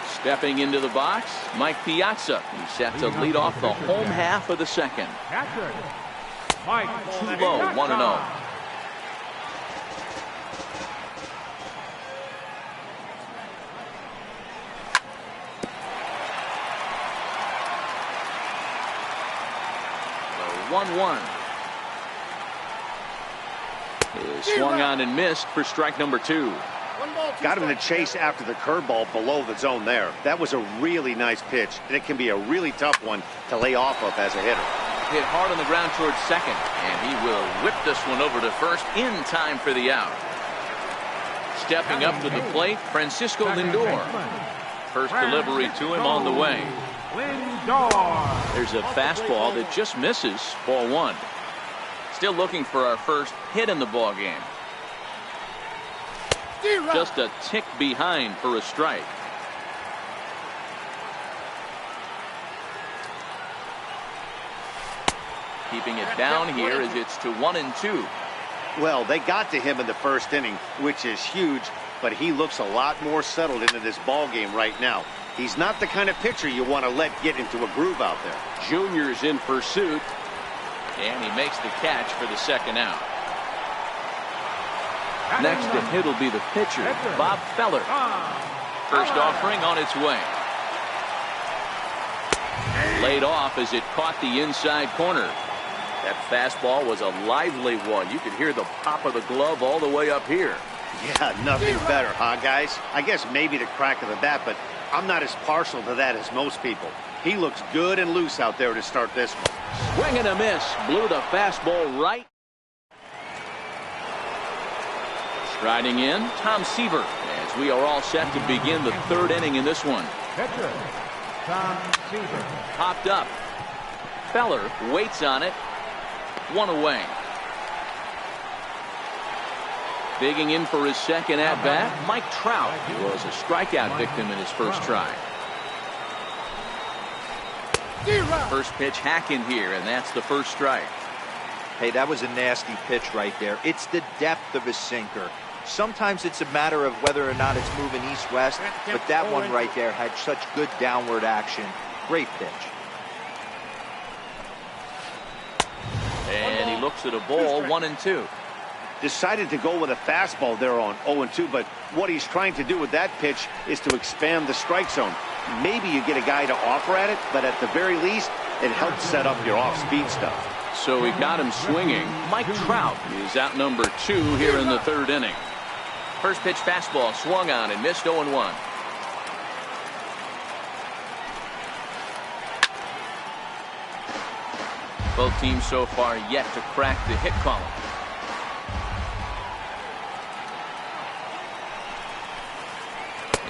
Stepping into the box, Mike Piazza. He's set to lead off the home half of the second. Catcher, Mike Too low, 1-0. So 1-1. Is swung on and missed for strike number two. Got him to chase after the curveball below the zone there. That was a really nice pitch, and it can be a really tough one to lay off of as a hitter. Hit hard on the ground towards second, and he will whip this one over to first in time for the out. Stepping up to the plate, Francisco Lindor. First delivery to him on the way. Lindor. There's a fastball that just misses, ball one. Still looking for our first hit in the ball game. Just a tick behind for a strike. Keeping it down here as it's to 1-2. Well, they got to him in the first inning, which is huge, but he looks a lot more settled into this ball game right now. He's not the kind of pitcher you want to let get into a groove out there. Junior's in pursuit, and he makes the catch for the second out. Next to hit will be the pitcher, Bob Feller. First offering on its way. Laid off as it caught the inside corner. That fastball was a lively one. You could hear the pop of the glove all the way up here. Yeah, nothing better, huh, guys? I guess maybe the crack of the bat, but I'm not as partial to that as most people. He looks good and loose out there to start this one. Swing and a miss. Blew the fastball right. Striding in, Tom Seaver, as we are all set to begin the third inning in this one. Pitcher, Tom Seaver. Popped up. Feller waits on it. One away. Digging in for his second at-bat, Mike Trout. He was a strikeout victim in his first try. First pitch hacking here, and that's the first strike. Hey, that was a nasty pitch right there. It's the depth of his sinker. Sometimes it's a matter of whether or not it's moving east-west, but that one right there had such good downward action. Great pitch. And he looks at a ball, 1-2. Decided to go with a fastball there on 0-2, but what he's trying to do with that pitch is to expand the strike zone. Maybe you get a guy to offer at it, but at the very least, it helps set up your off-speed stuff. So he got him swinging. Mike Trout is out number 2 here in the third inning. First pitch fastball swung on and missed 0-1. Both teams so far yet to crack the hit column.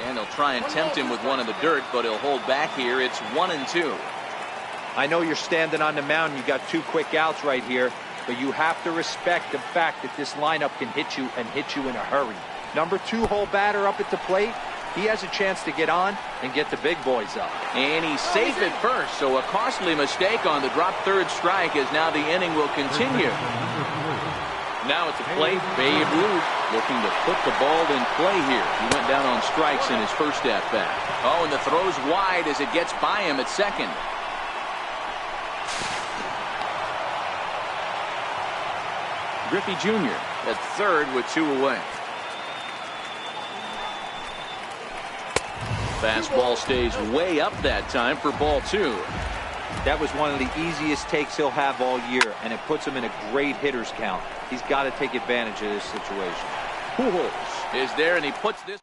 And they'll try and tempt him with one in the dirt, but he'll hold back here. It's 1-2. I know you're standing on the mound. You got 2 quick outs right here, but you have to respect the fact that this lineup can hit you and hit you in a hurry. Number 2 hole batter up at the plate. He has a chance to get on and get the big boys up. And he's safe at first, so a costly mistake on the drop third strike as now the inning will continue. Now at the plate, Babe Ruth looking to put the ball in play here. He went down on strikes in his first at-bat. Oh, and the throw's wide as it gets by him at second. Griffey Jr. at third with 2 away. Fastball stays way up that time for ball 2. That was one of the easiest takes he'll have all year, and it puts him in a great hitter's count. He's got to take advantage of this situation. Pujols is there, and he puts this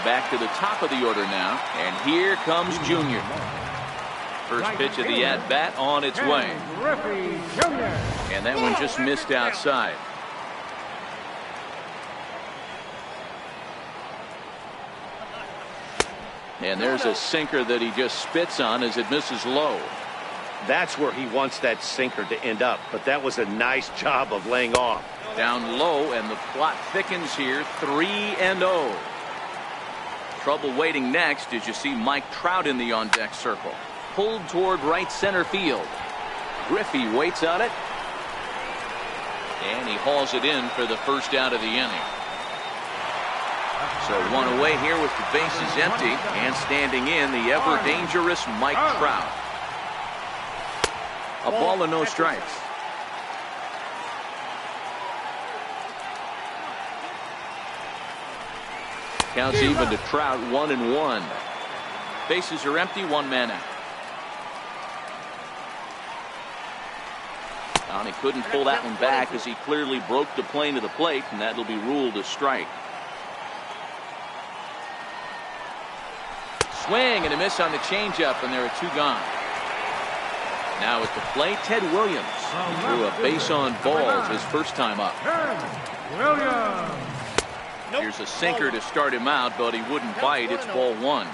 back to the top of the order now, and here comes Junior. First pitch of the at-bat on its way. Griffey Jr. And that one just missed outside. And there's a sinker that he just spits on as it misses low. That's where he wants that sinker to end up, but that was a nice job of laying off. Down low, and the plot thickens here, 3-0. Trouble waiting next as you see Mike Trout in the on-deck circle. Pulled toward right center field. Griffey waits on it. And he hauls it in for the first out of the inning. So one away here with the bases empty, and standing in the ever-dangerous Mike Trout. A ball and no strikes. Counts even to Trout, 1-1. Bases are empty, one man out. And he couldn't pull that one back as he clearly broke the plane of the plate, and that'll be ruled a strike. Swing and a miss on the changeup, and there are two gone. Now at the plate, Ted Williams threw a base on balls his first time up. Williams. Here's a sinker to start him out, but he wouldn't bite. It's ball one.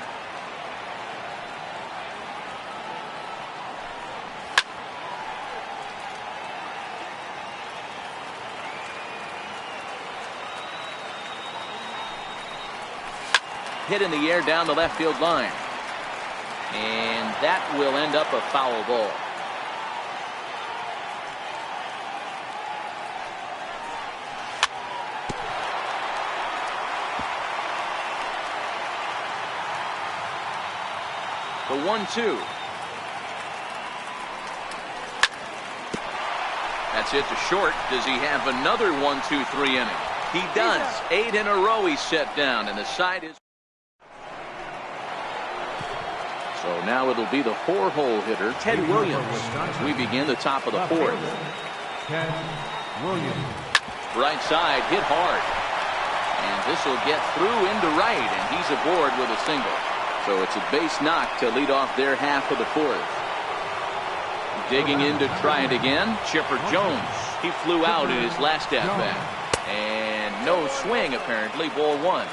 Hit in the air down the left field line. And that will end up a foul ball. The 1-2. That's it to short. Does he have another 1-2-3 inning? He does. 8 in a row he's set down, and the side is. So now it'll be the 4-hole hitter, Ted Williams, as we begin the top of the fourth. Ted Williams. Right side, hit hard. And this will get through into right, and he's aboard with a single. So it's a base knock to lead off their half of the fourth. Digging in to try it again, Chipper Jones. He flew out in his last at-bat. And no swing, apparently, ball one.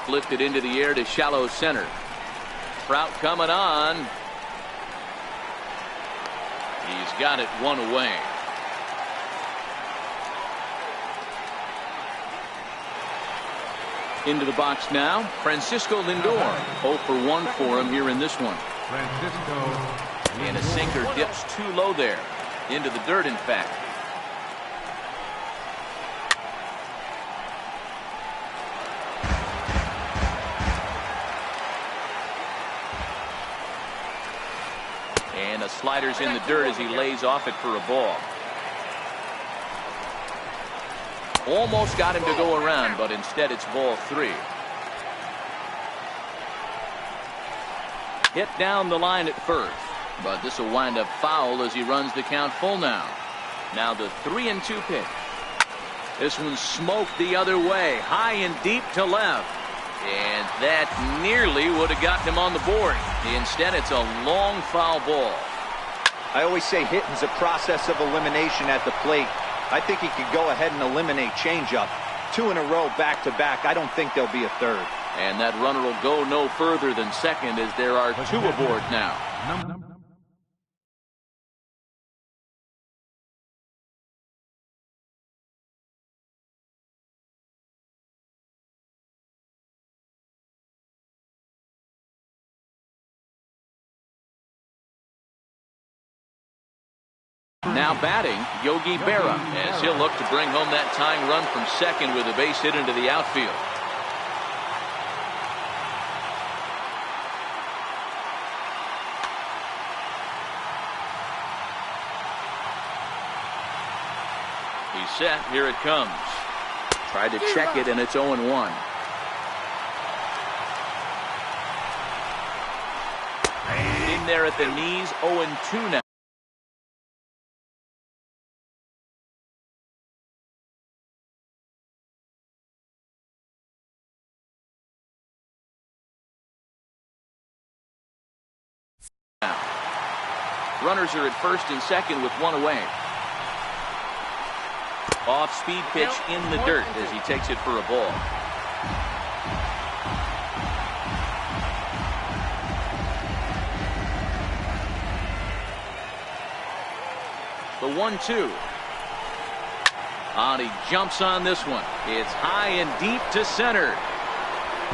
Lifted into the air to shallow center. Trout coming on. He's got it one away. Into the box now, Francisco Lindor. 0 for 1 for him here in this one. Francisco. And a sinker dips too low there. Into the dirt, in fact. And the slider's in the dirt as he lays off it for a ball. Almost got him to go around, but instead it's ball 3. Hit down the line at first, but this will wind up foul as he runs the count full now. Now the 3-2 pitch. This one's smoked the other way, high and deep to left. And that nearly would have gotten him on the board. Instead, it's a long foul ball. I always say hitting's a process of elimination at the plate. I think he could go ahead and eliminate changeup. 2 in a row back-to-back. I don't think there'll be a third. And that runner will go no further than second as there are 2 aboard now. Now batting, Yogi Berra, as he'll look to bring home that tying run from second with a base hit into the outfield. He's set. Here it comes. Tried to check it, and it's 0-1. In there at the knees, 0-2 now. Runners are at first and second with one away. Off-speed pitch in the dirt as he takes it for a ball. The 1-2. He jumps on this one. It's high and deep to center.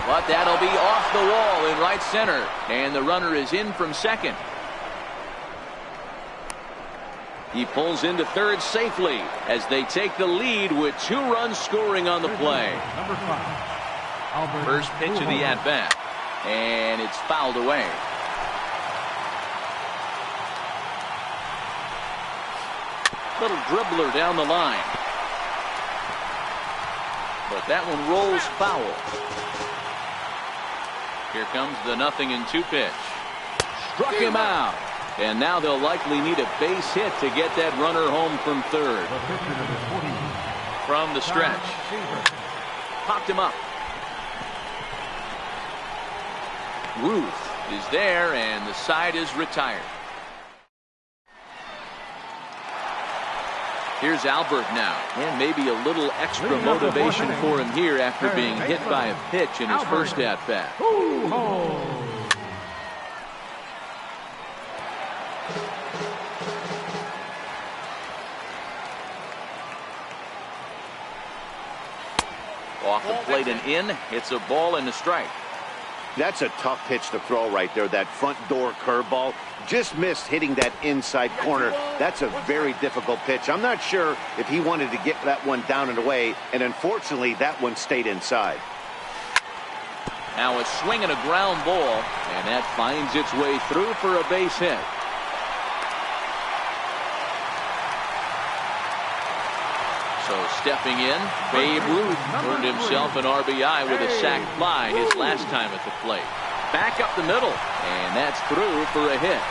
But that'll be off the wall in right center. And the runner is in from second. He pulls into third safely as they take the lead with 2 runs scoring on the play. Number 5. First pitch of the at-bat. And it's fouled away. Little dribbler down the line. But that one rolls foul. Here comes the 0-2 pitch. Struck him out. And now they'll likely need a base hit to get that runner home from third. From the stretch. Popped him up. Ruth is there, and the side is retired. Here's Albert now, and maybe a little extra motivation for him here after being hit by a pitch in his first at-bat. Off the plate and in. It's a ball and a strike. That's a tough pitch to throw right there. That front door curveball just missed hitting that inside corner. That's a very difficult pitch. I'm not sure if he wanted to get that one down and away, and unfortunately that one stayed inside. Now a swing and a ground ball, and that finds its way through for a base hit. So stepping in, Babe Ruth earned himself an RBI with a sac fly his last time at the plate. Back up the middle, and that's through for a hit.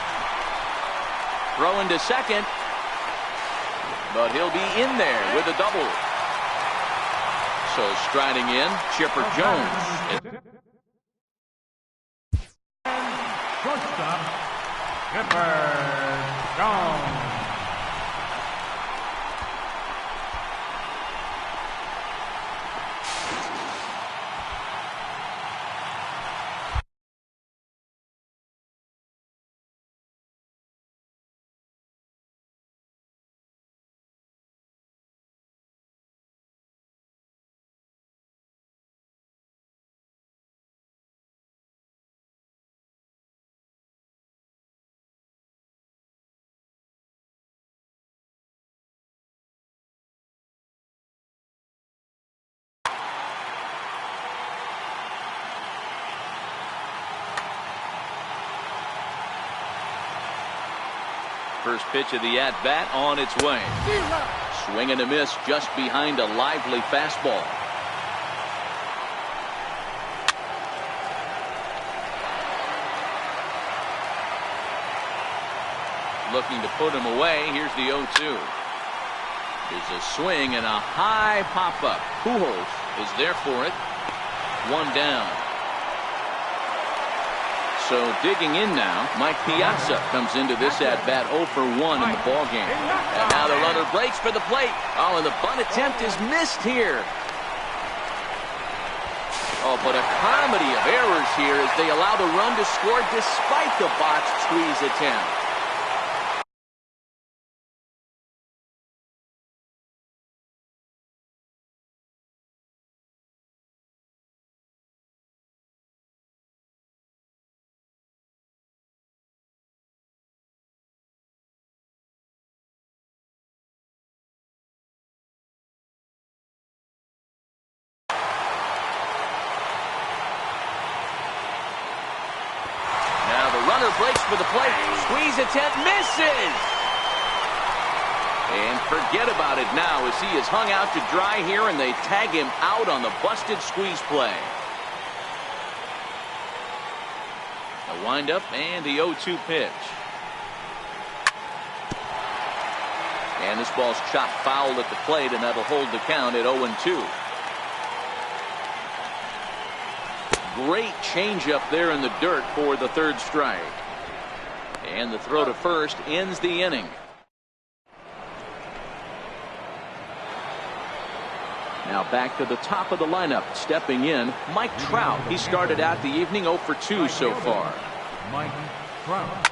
Throwing to second, but he'll be in there with a double. So striding in, Chipper Jones. Shortstop, Chipper Jones. First pitch of the at-bat on its way. Swing and a miss just behind a lively fastball. Looking to put him away. Here's the 0-2. There's a swing and a high pop-up. Pujols is there for it. One down. So digging in now, Mike Piazza comes into this at-bat 0 for 1 in the ballgame. And now the runner breaks for the plate. Oh, and the bunt attempt is missed here. Oh, but a comedy of errors here as they allow the run to score despite the botched squeeze attempt. Runner breaks for the plate. Squeeze attempt misses. And forget about it now as he is hung out to dry here, and they tag him out on the busted squeeze play. The windup and the 0-2 pitch. And this ball's chopped foul at the plate, and that'll hold the count at 0-2. Great changeup there in the dirt for the third strike. And the throw to first ends the inning. Now back to the top of the lineup. Stepping in, Mike Trout. He started out the evening 0 for 2 so far. Mike Trout.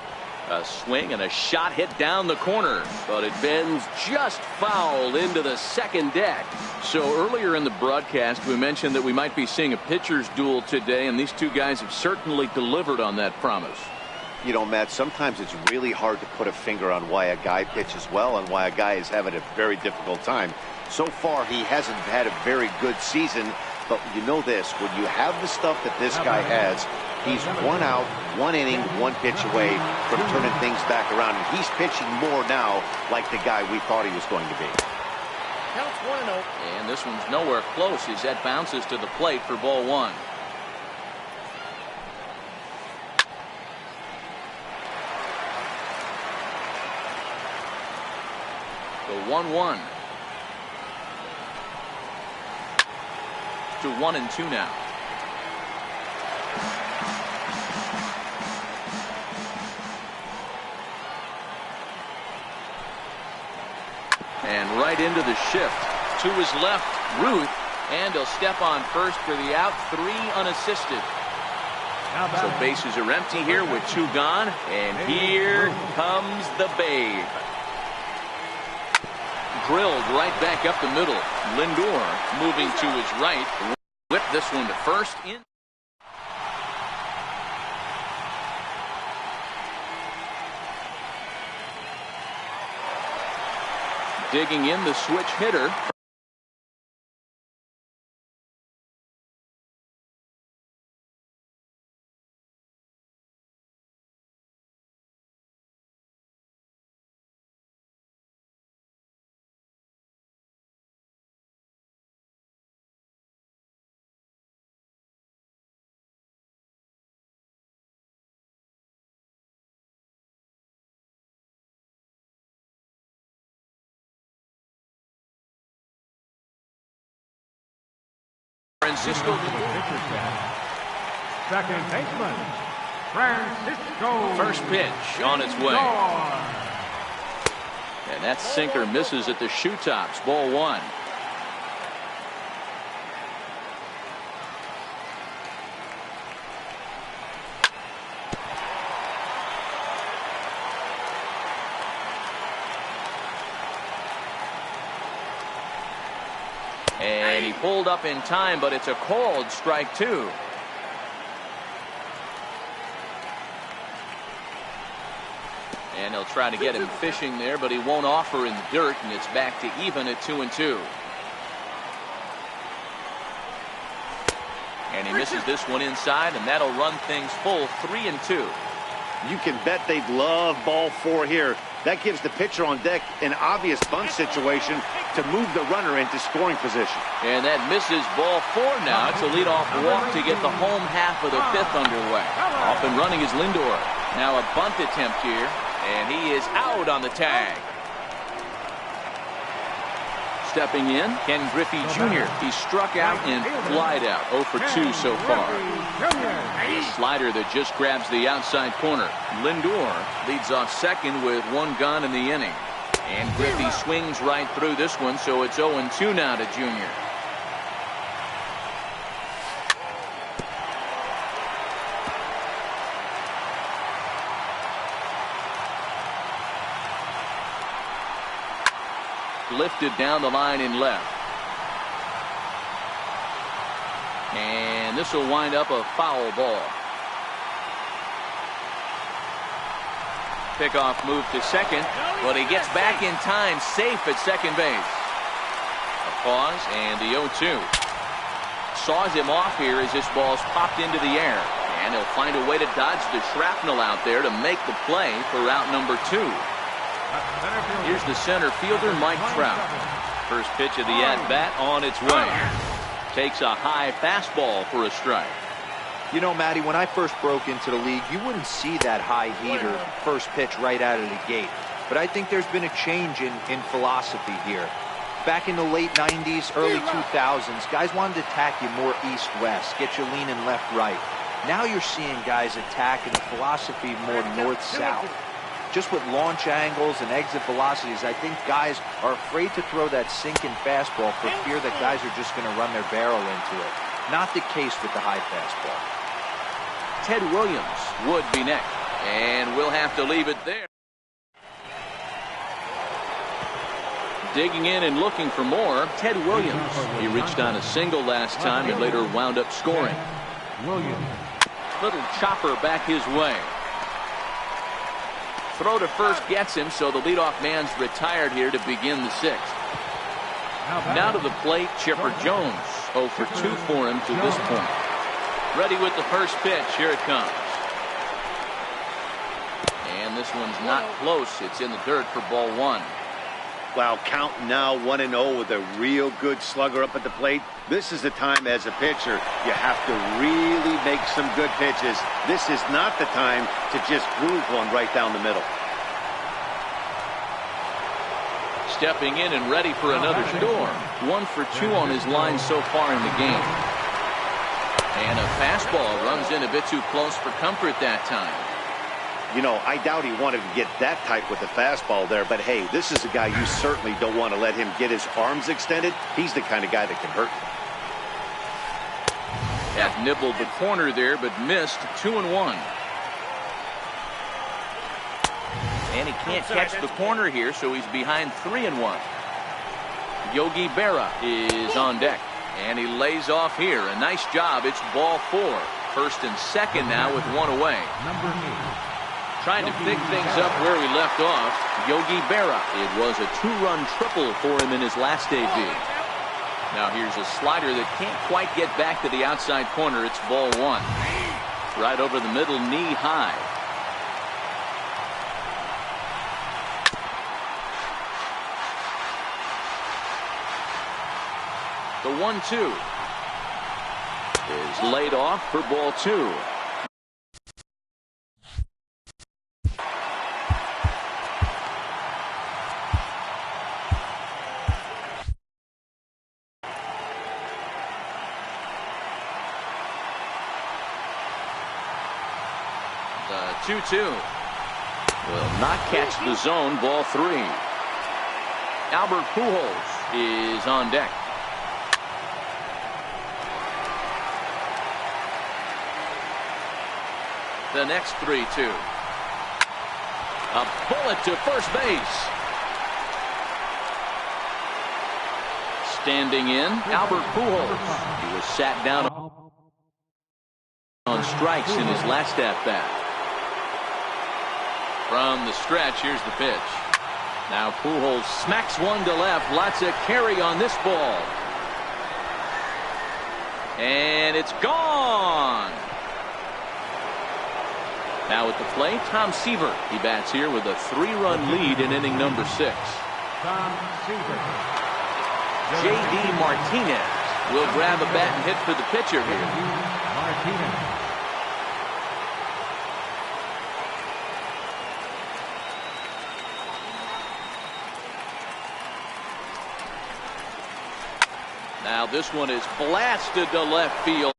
A swing and a shot hit down the corner, but it bends just foul into the second deck. So earlier in the broadcast, we mentioned that we might be seeing a pitcher's duel today, and these two guys have certainly delivered on that promise. You know, Matt, sometimes it's really hard to put a finger on why a guy pitches well and why a guy is having a very difficult time. So far, he hasn't had a very good season, but you know this, when you have the stuff that this guy has, he's 1 out, 1 inning, 1 pitch away from turning things back around, and he's pitching more now like the guy we thought he was going to be. Counts 1-0. And this one's nowhere close as that bounces to the plate for ball 1. The 1-1. To 1-2 now. And right into the shift. To his left, Ruth, and he'll step on first for the out. 3 unassisted. So bases are empty here with 2 gone, and here comes the Babe. Drilled right back up the middle. Lindor moving to his right. Whip this one to first. In. Digging in the switch hitter. Francisco. Second baseman, Francisco. First pitch on its way. And that sinker misses at the shoe tops. Ball 1. And he pulled up in time, but it's a called strike 2. And he'll try to get him fishing there, but he won't offer in the dirt, and it's back to even at 2-2. And he misses this one inside, and that'll run things full 3-2. You can bet they'd love ball 4 here. That gives the pitcher on deck an obvious bunt situation to move the runner into scoring position. And that misses ball 4 now. It's a leadoff walk to get the home half of the 5th underway. Off and running is Lindor. Now a bunt attempt here, and he is out on the tag. Stepping in, Ken Griffey Jr. He struck out and flied out. 0 for 2 so far. A slider that just grabs the outside corner. Lindor leads off second with 1 gone in the inning. And Griffey swings right through this one, so it's 0-2 now to Jr. Lifted down the line in left. And this will wind up a foul ball. Pickoff move to second, but he gets back in time, safe at second base. A pause and the 0-2. Saws him off here as this ball's popped into the air. And he'll find a way to dodge the shrapnel out there to make the play for out number 2. Here's the center fielder, Mike Trout. First pitch of the at-bat on its way. Takes a high fastball for a strike. You know, Matty, when I first broke into the league, you wouldn't see that high heater first pitch right out of the gate. But I think there's been a change in philosophy here. Back in the late 90s, early 2000s, guys wanted to attack you more east-west, get you leaning left-right. Now you're seeing guys attacking the philosophy more north-south. just with launch angles and exit velocities, I think guys are afraid to throw that sinking fastball for fear that guys are just going to run their barrel into it. Not the case with the high fastball. Ted Williams would be next, and we'll have to leave it there. Digging in and looking for more, Ted Williams. He reached on a single last time and later wound up scoring. Williams. Little chopper back his way. Throw to first gets him, so the leadoff man's retired here to begin the sixth. Now to the plate, Chipper Jones. 0 for 2 for him to this point. Ready with the first pitch. Here it comes. And this one's not close. It's in the dirt for ball 1. Wow, count now 1-0 with a real good slugger up at the plate. This is the time as a pitcher you have to really make some good pitches. This is not the time to just groove one right down the middle. Stepping in and ready for another storm. 1 for 2 on his line so far in the game. And a fastball runs in a bit too close for comfort that time. You know, I doubt he wanted to get that tight with the fastball there, but hey, this is a guy you certainly don't want to let him get his arms extended. He's the kind of guy that can hurt you. That nibbled the corner there, but missed. 2-1. And he can't catch the corner here, so he's behind 3-1. Yogi Berra is on deck, and he lays off here. A nice job. It's ball 4. First and second now with 1 away. Number 8. Trying to pick things up where we left off, Yogi Berra. It was a 2-run triple for him in his last debut. Now here's a slider that can't quite get back to the outside corner. It's ball 1. Right over the middle, knee high. The 1-2 is laid off for ball 2. The 2-2 will not catch the zone. Ball 3. Albert Pujols is on deck. The next 3-2. A bullet to first base. Standing in, Albert Pujols. He was sat down on strikes in his last at-bat. From the stretch, here's the pitch. Now Pujols smacks one to left. Lots of carry on this ball. And it's gone. Now at the plate, Tom Seaver. He bats here with a 3-run lead in inning number 6. Tom Seaver. J.D. Martinez will grab a bat and hit for the pitcher here. Martinez. Now this one is blasted to left field.